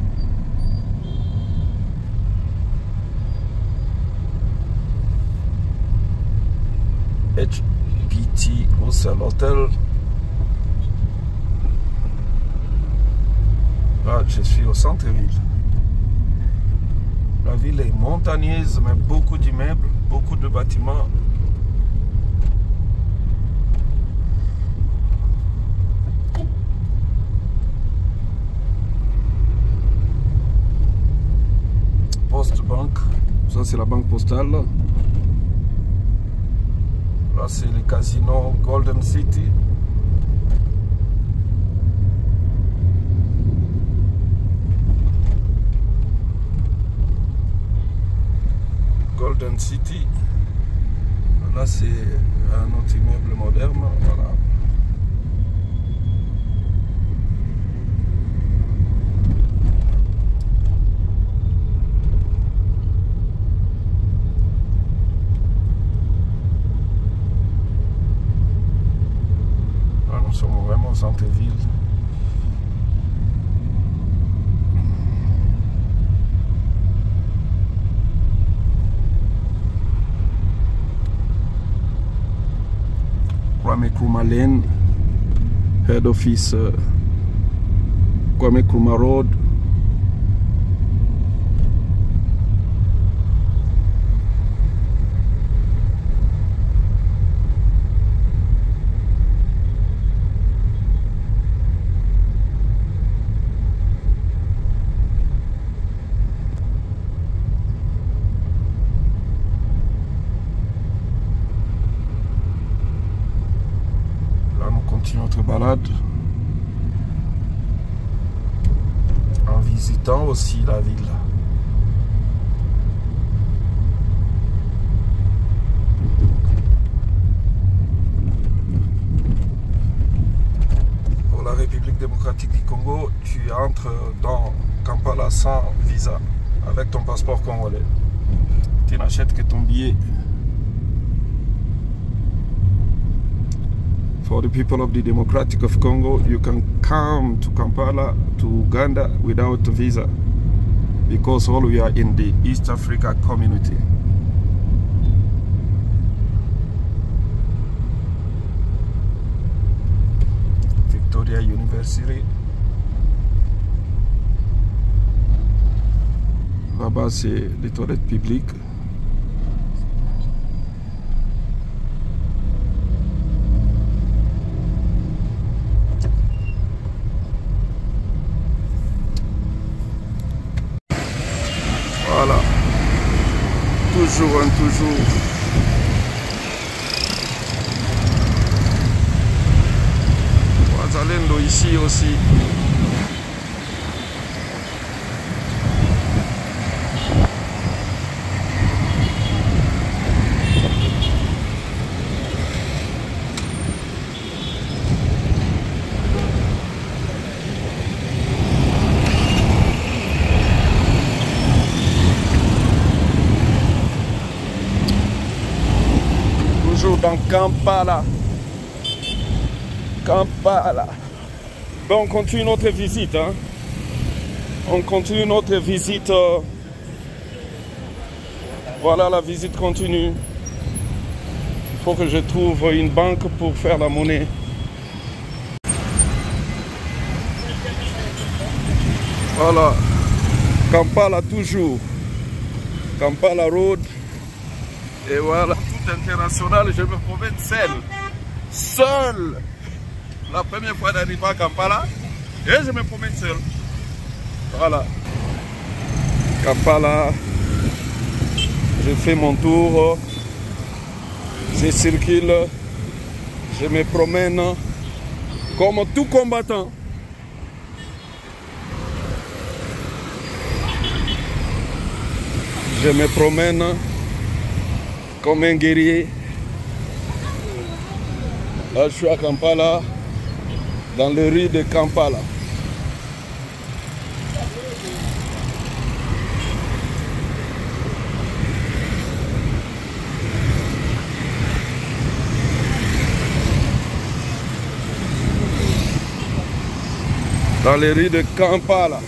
HBT Russell Hotel. Là, je suis au centre-ville. La ville est montagneuse, mais beaucoup d'immeubles, beaucoup de bâtiments. Post Bank, ça c'est la banque postale. Là c'est le casino Golden City. Golden City. Là c'est un autre immeuble moderne. Voilà. sommes vraiment au centre-ville. Kwame Nkrumah Lane, Head Office, Kwame Nkrumah Road. Notre balade en visitant aussi la ville. Pour la République démocratique du Congo, tu entres dans Kampala sans visa avec ton passeport congolais. Tu n'achètes que ton billet. For the people of the Democratic of Congo, you can come to Kampala, to Uganda without a visa, because all we are in the East Africa community. Victoria University. Là-bas, c'est les toilettes publiques. Voilà, toujours. Wazalendo ici aussi. Dans Kampala. Bon, on continue notre visite. Hein. On continue notre visite. Voilà, la visite continue. Il faut que je trouve une banque pour faire la monnaie. Voilà. Kampala toujours. Kampala Road. Et voilà. International, je me promène seul. La première fois d'arriver à Kampala, et je me promène seul. Voilà. Kampala, je fais mon tour, je circule, je me promène comme tout combattant. Je me promène comme un guerrier. Là, je suis à Kampala, dans les rues de Kampala. Dans les rues de Kampala.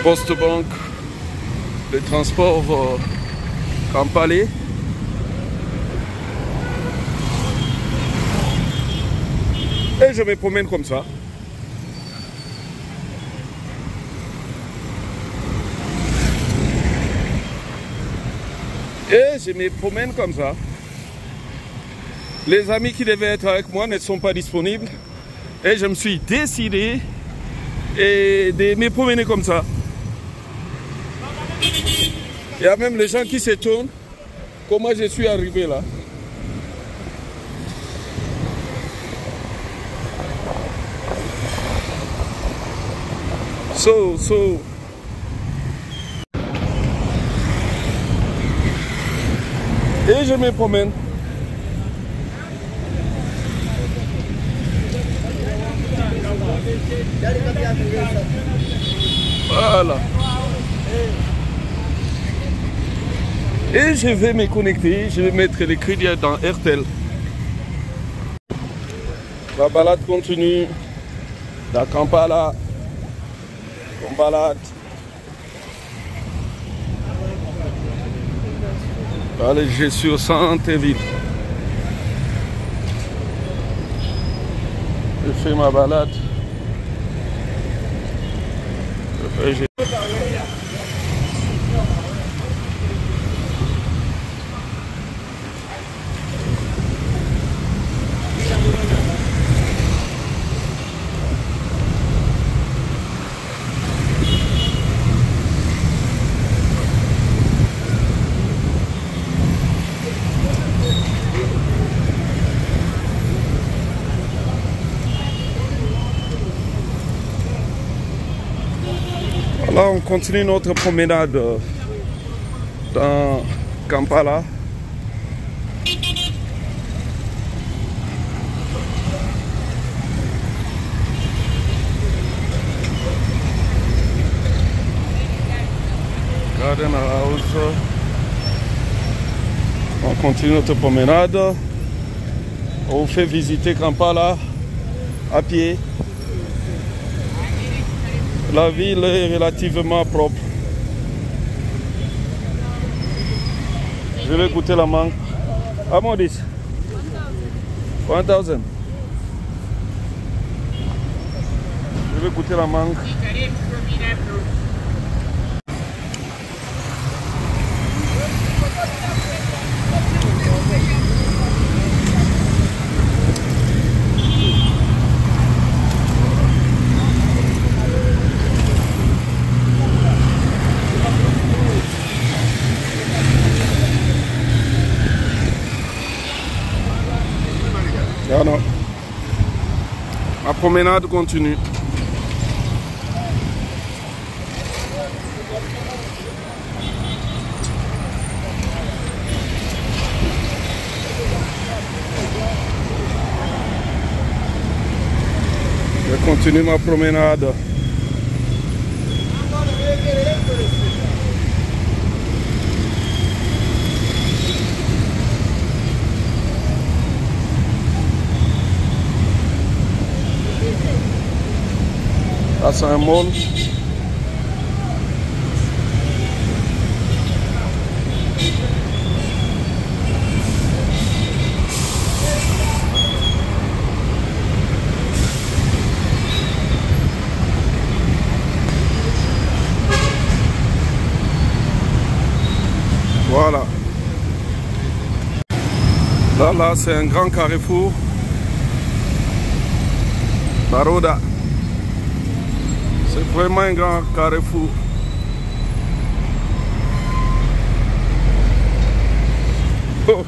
Poste banque, le transport Kampala. Et je me promène comme ça. Et je me promène comme ça. Les amis qui devaient être avec moi ne sont pas disponibles. Et je me suis décidé de me promener comme ça. Il y a même les gens qui s'étonnent comment je suis arrivé là. So. Et je me promène. Voilà. Et je vais me connecter, je vais mettre les crédits dans RTL. La balade continue. Dans Kampala. On balade. Allez, je suis au centre-ville. Je fais ma balade. Là, on continue notre promenade dans Kampala. Garden House. On continue notre promenade. On fait visiter Kampala à pied. La ville est relativement propre. Je vais goûter la mangue. How much is 1000. Je vais goûter la mangue. Voilà. La promenade continue. Je continue ma promenade. Là, c'est un mall. Voilà. Là, c'est un grand carrefour. Baroda. C'est vraiment un grand carrefour. Oh.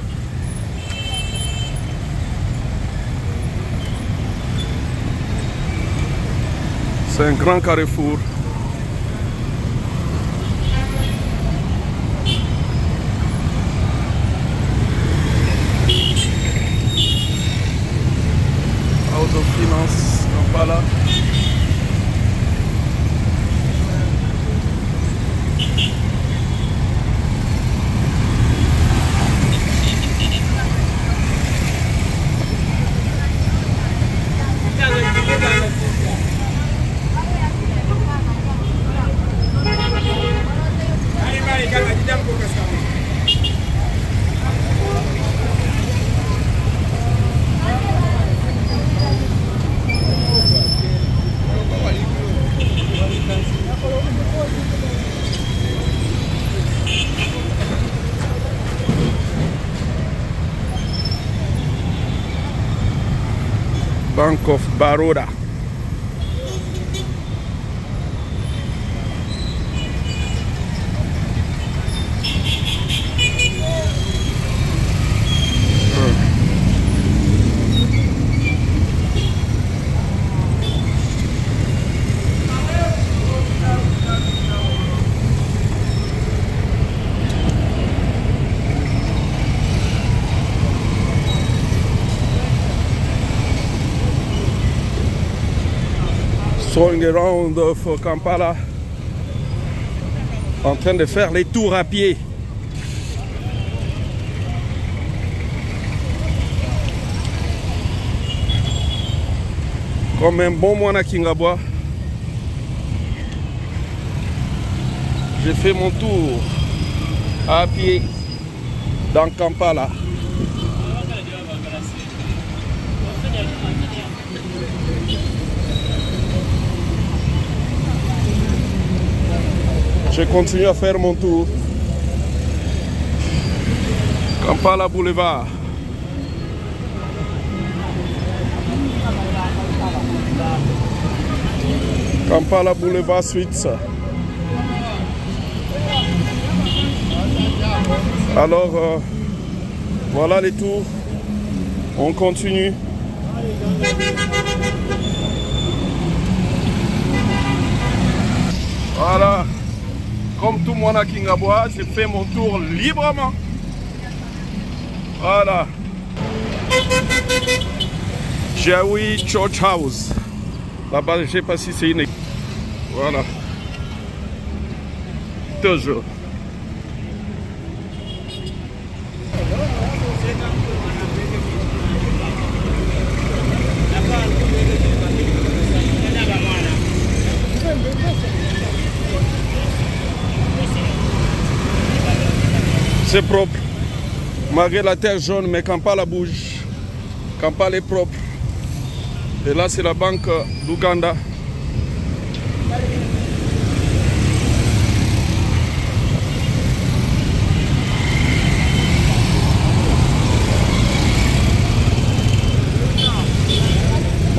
C'est un grand carrefour. House of Finance, Kampala. Bank of Baroda. Going around for Kampala. En train de faire les tours à pied. Comme un bon Mwana Kingabwa. J'ai fait mon tour à pied dans Kampala. Je continue à faire mon tour. Kampala Boulevard. Kampala Boulevard Suite. Alors, voilà les tours. On continue. Voilà. Comme tout le monde à Kingabwa, j'ai fait mon tour librement. Voilà. Jawi Church House. Là-bas, je ne sais pas si c'est une... Voilà. Toujours. C'est propre. Malgré la terre jaune, mais Kampala bouge. Kampala est propre. Et là, c'est la banque d'Ouganda.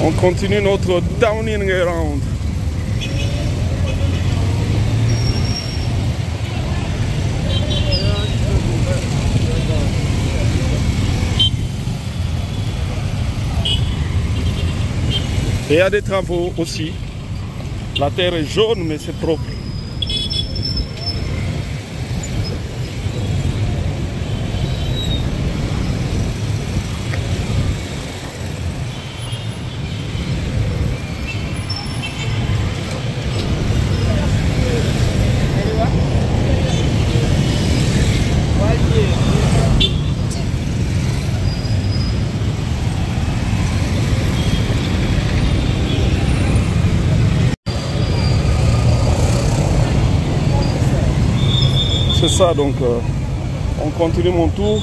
On continue notre downing around. Et il y a des travaux aussi. La terre est jaune, mais c'est propre. C'est ça, donc on continue mon tour.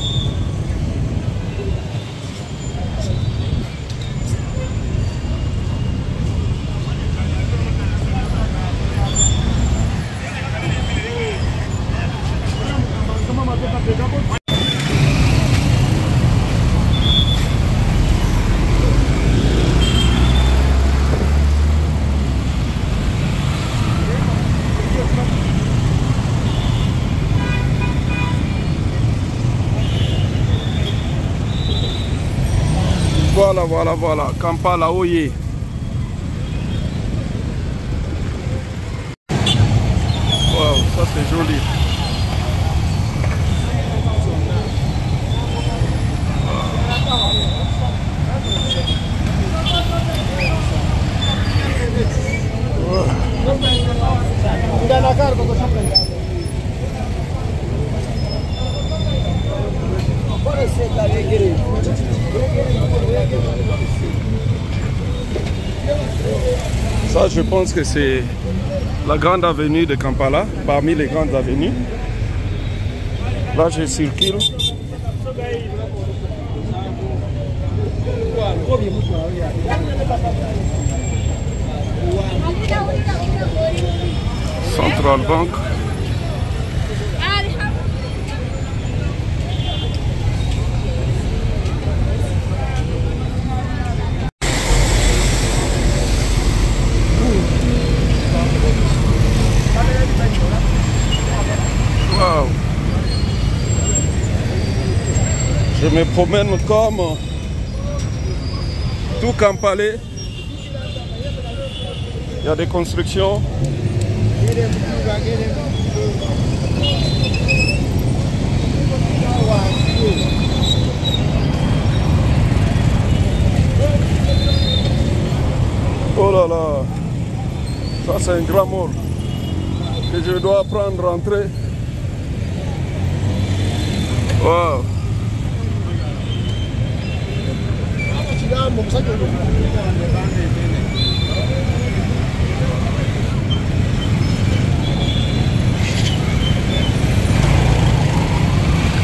Voilà, Kampala Oye. Wow, ça c'est joli. Ça, je pense que c'est la grande avenue de Kampala, parmi les grandes avenues. Là, je circule. Central Bank. Wow. Je me promène comme tout Kampala. Il y a des constructions. Oh là là. Ça, c'est un grand mall que je dois prendre, rentrer. Wow.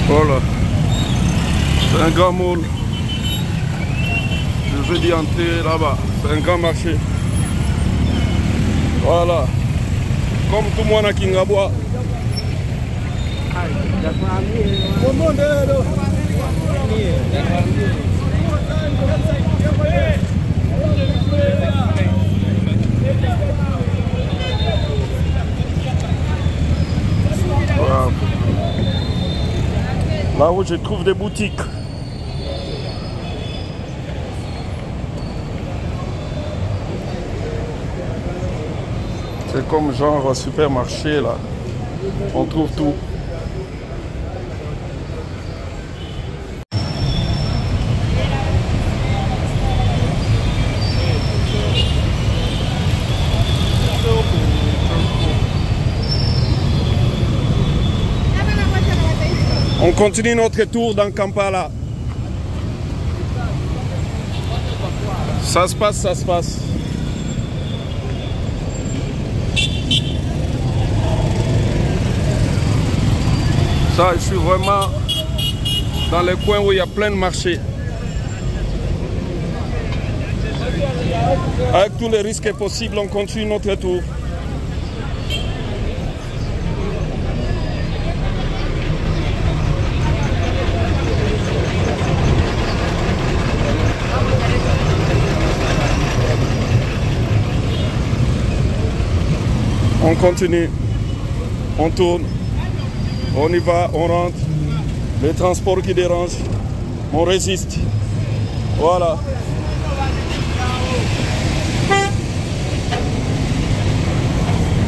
Voilà. C'est un grand mall. Je veux dire entrer là-bas. C'est un grand marché. Voilà. Comme tout le monde à Kingabois. Voilà. Là où je trouve des boutiques. C'est comme genre supermarché là. On trouve tout. On continue notre tour dans Kampala. Ça se passe, ça se passe. Ça, je suis vraiment dans les coins où il y a plein de marchés. Avec tous les risques possibles, on continue notre tour. On continue, on tourne, on y va, on rentre. Les transports qui dérangent, on résiste. Voilà.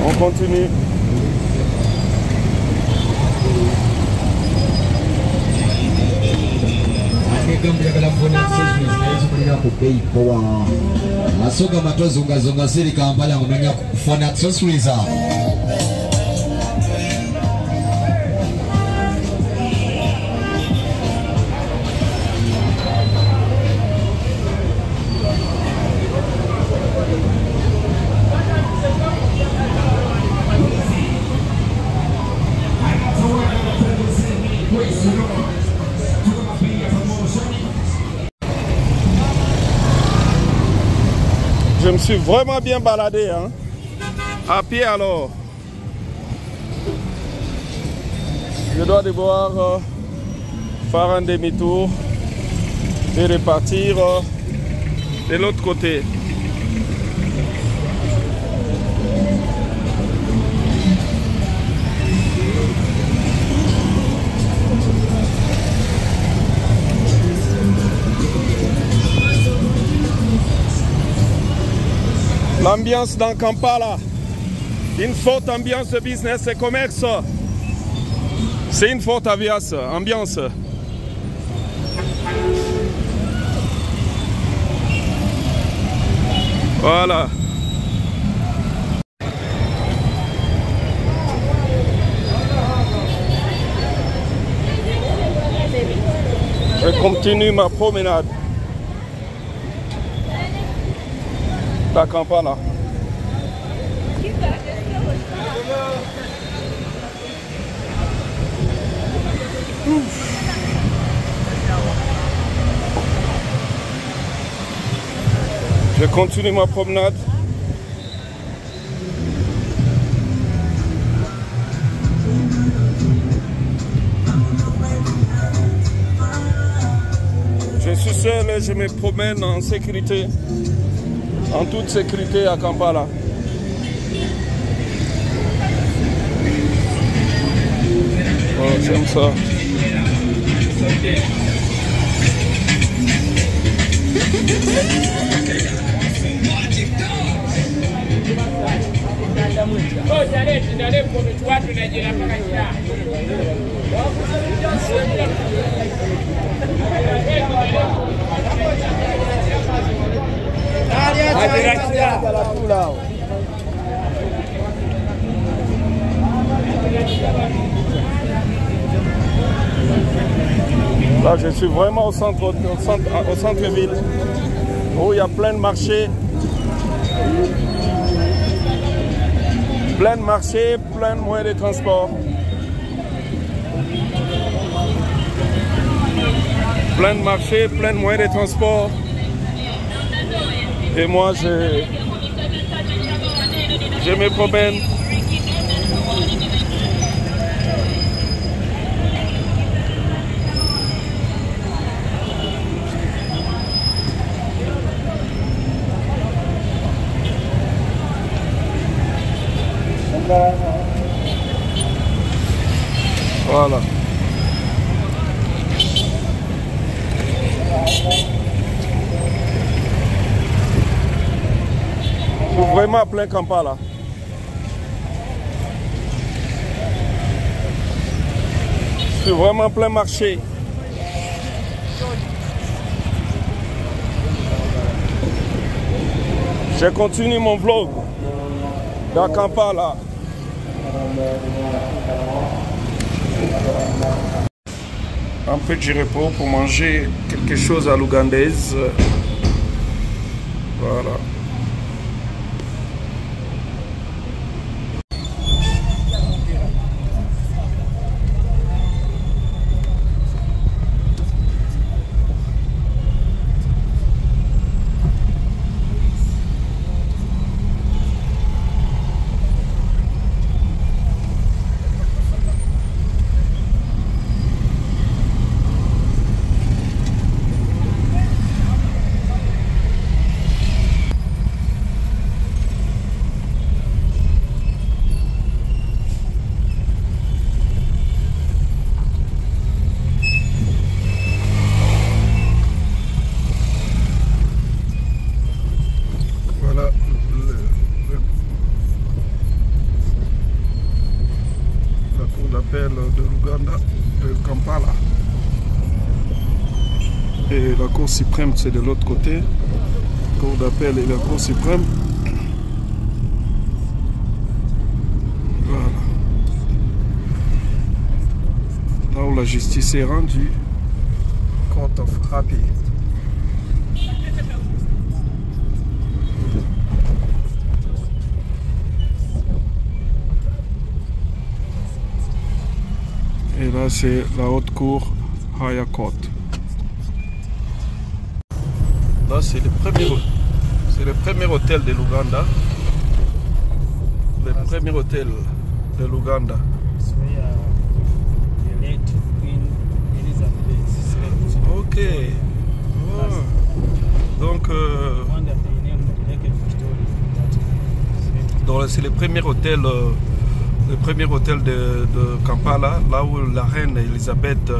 On continue. Masoga matozunga zonga siri Kampala ngomenya phone accessories. Je me suis vraiment bien baladé, hein. À pied alors. Je dois devoir faire un demi-tour et repartir de l'autre côté. L'ambiance dans Kampala, une forte ambiance de business et commerce. C'est une forte ambiance. Voilà. Je continue ma promenade à Kampala. Je continue ma promenade. Je suis seul et je me promène en sécurité, en toute sécurité à Kampala. Oh, j'aime ça. Là, je suis vraiment au centre-ville, où il y a plein de marchés. Plein de marchés, plein de moyens de transport. Plein de marchés, plein de moyens de transport. Et moi, je me promène. Voilà. Vraiment plein Kampala. C'est vraiment plein marché. Je continue mon vlog dans Kampala. Un petit repos pour manger quelque chose à l'ougandaise. Voilà. De l'Ouganda, de Kampala. Et la Cour suprême, c'est de l'autre côté. Cour d'appel et la Cour suprême. Voilà. Là où la justice est rendue. Court of Happy. Et là, c'est la haute cour High Court. Là, c'est le premier hôtel de l'Ouganda. Le premier hôtel de l'Ouganda. Ok. Oh. Donc, c'est le premier hôtel. Le premier hôtel de Kampala, là où la reine Elisabeth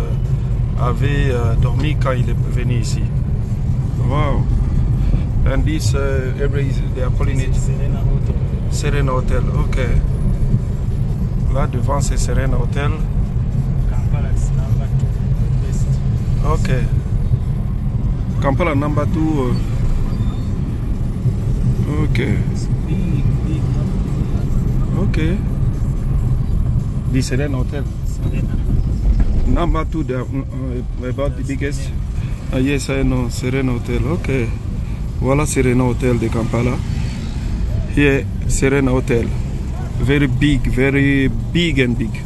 avait dormi quand il est venu ici. Wow. And this they are calling it Serena Hotel. Ok. Là devant c'est Serena Hotel. Ok. Kampala number 2. Ok. Ok. The Serena Hotel. Number 2, about the biggest. Yes, I know Serena Hotel. Okay. Voilà Serena Hotel de Kampala. Here, Serena Hotel. Very big and big.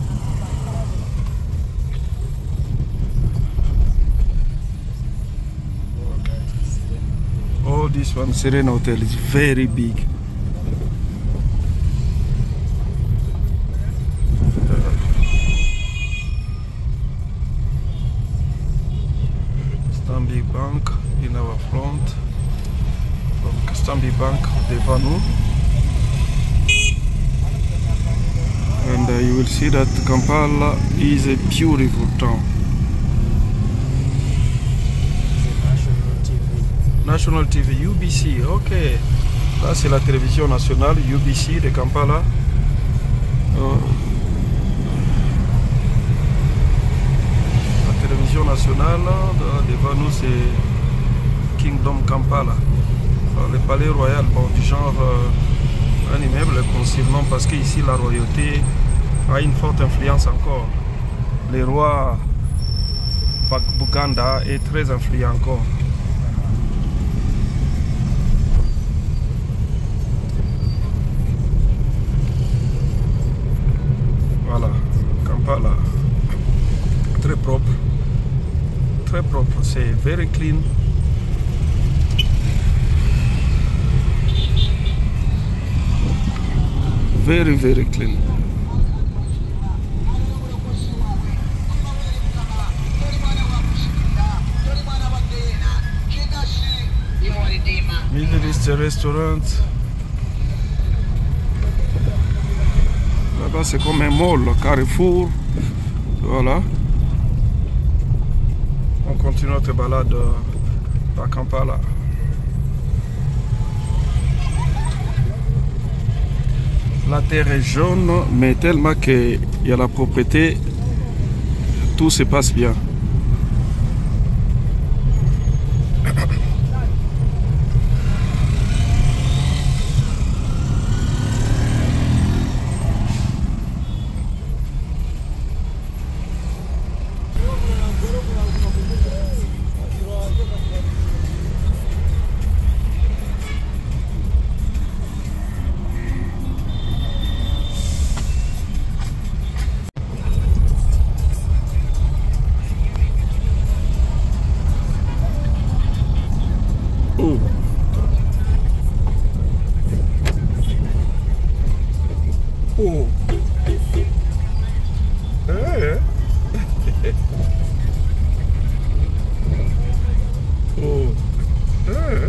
Oh, this one, Serena Hotel, is very big. Stanbic Bank in our front. Donc Stanbic Bank devant nous. And you will see that Kampala is a beautiful town. National TV, UBC, ok. Là c'est la télévision nationale, UBC de Kampala. Oh. La télévision nationale, devant nous c'est Kingdom Kampala. Le palais royal, bon, du genre un immeuble concernant parce qu'ici la royauté a une forte influence encore. Les rois Buganda est très influent encore. Voilà, Kampala, très propre, c'est very clean. Very, very clean. Middle East restaurant. Là-bas c'est comme un mall, Carrefour. Voilà. On continue notre balade à Kampala. La terre est jaune, mais tellement qu'il y a la propreté, tout se passe bien. Oh. Oh. Eh. Oh. Eh.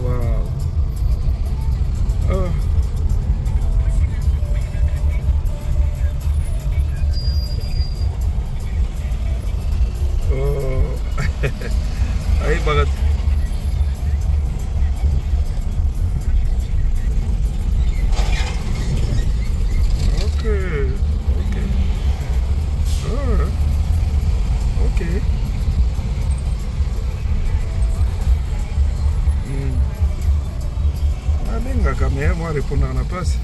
Wow. Oh. Ay, bakit? Okay. Okay. Okay. Aninga kama yeye mwari puna nafasi.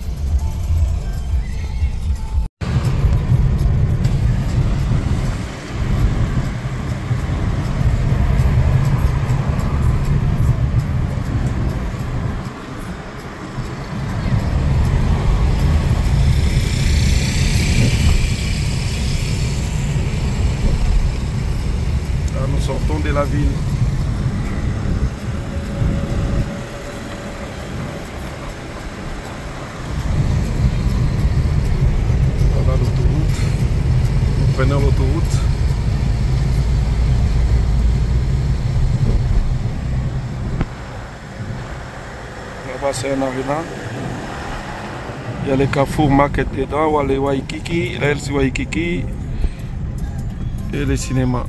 Nous sortons de la ville. Voilà l'autoroute. Nous prenons l'autoroute. Là-bas c'est un arena. Il y a le Carrefour Market dedans, les Waikiki, l'Els Waikiki et le cinéma.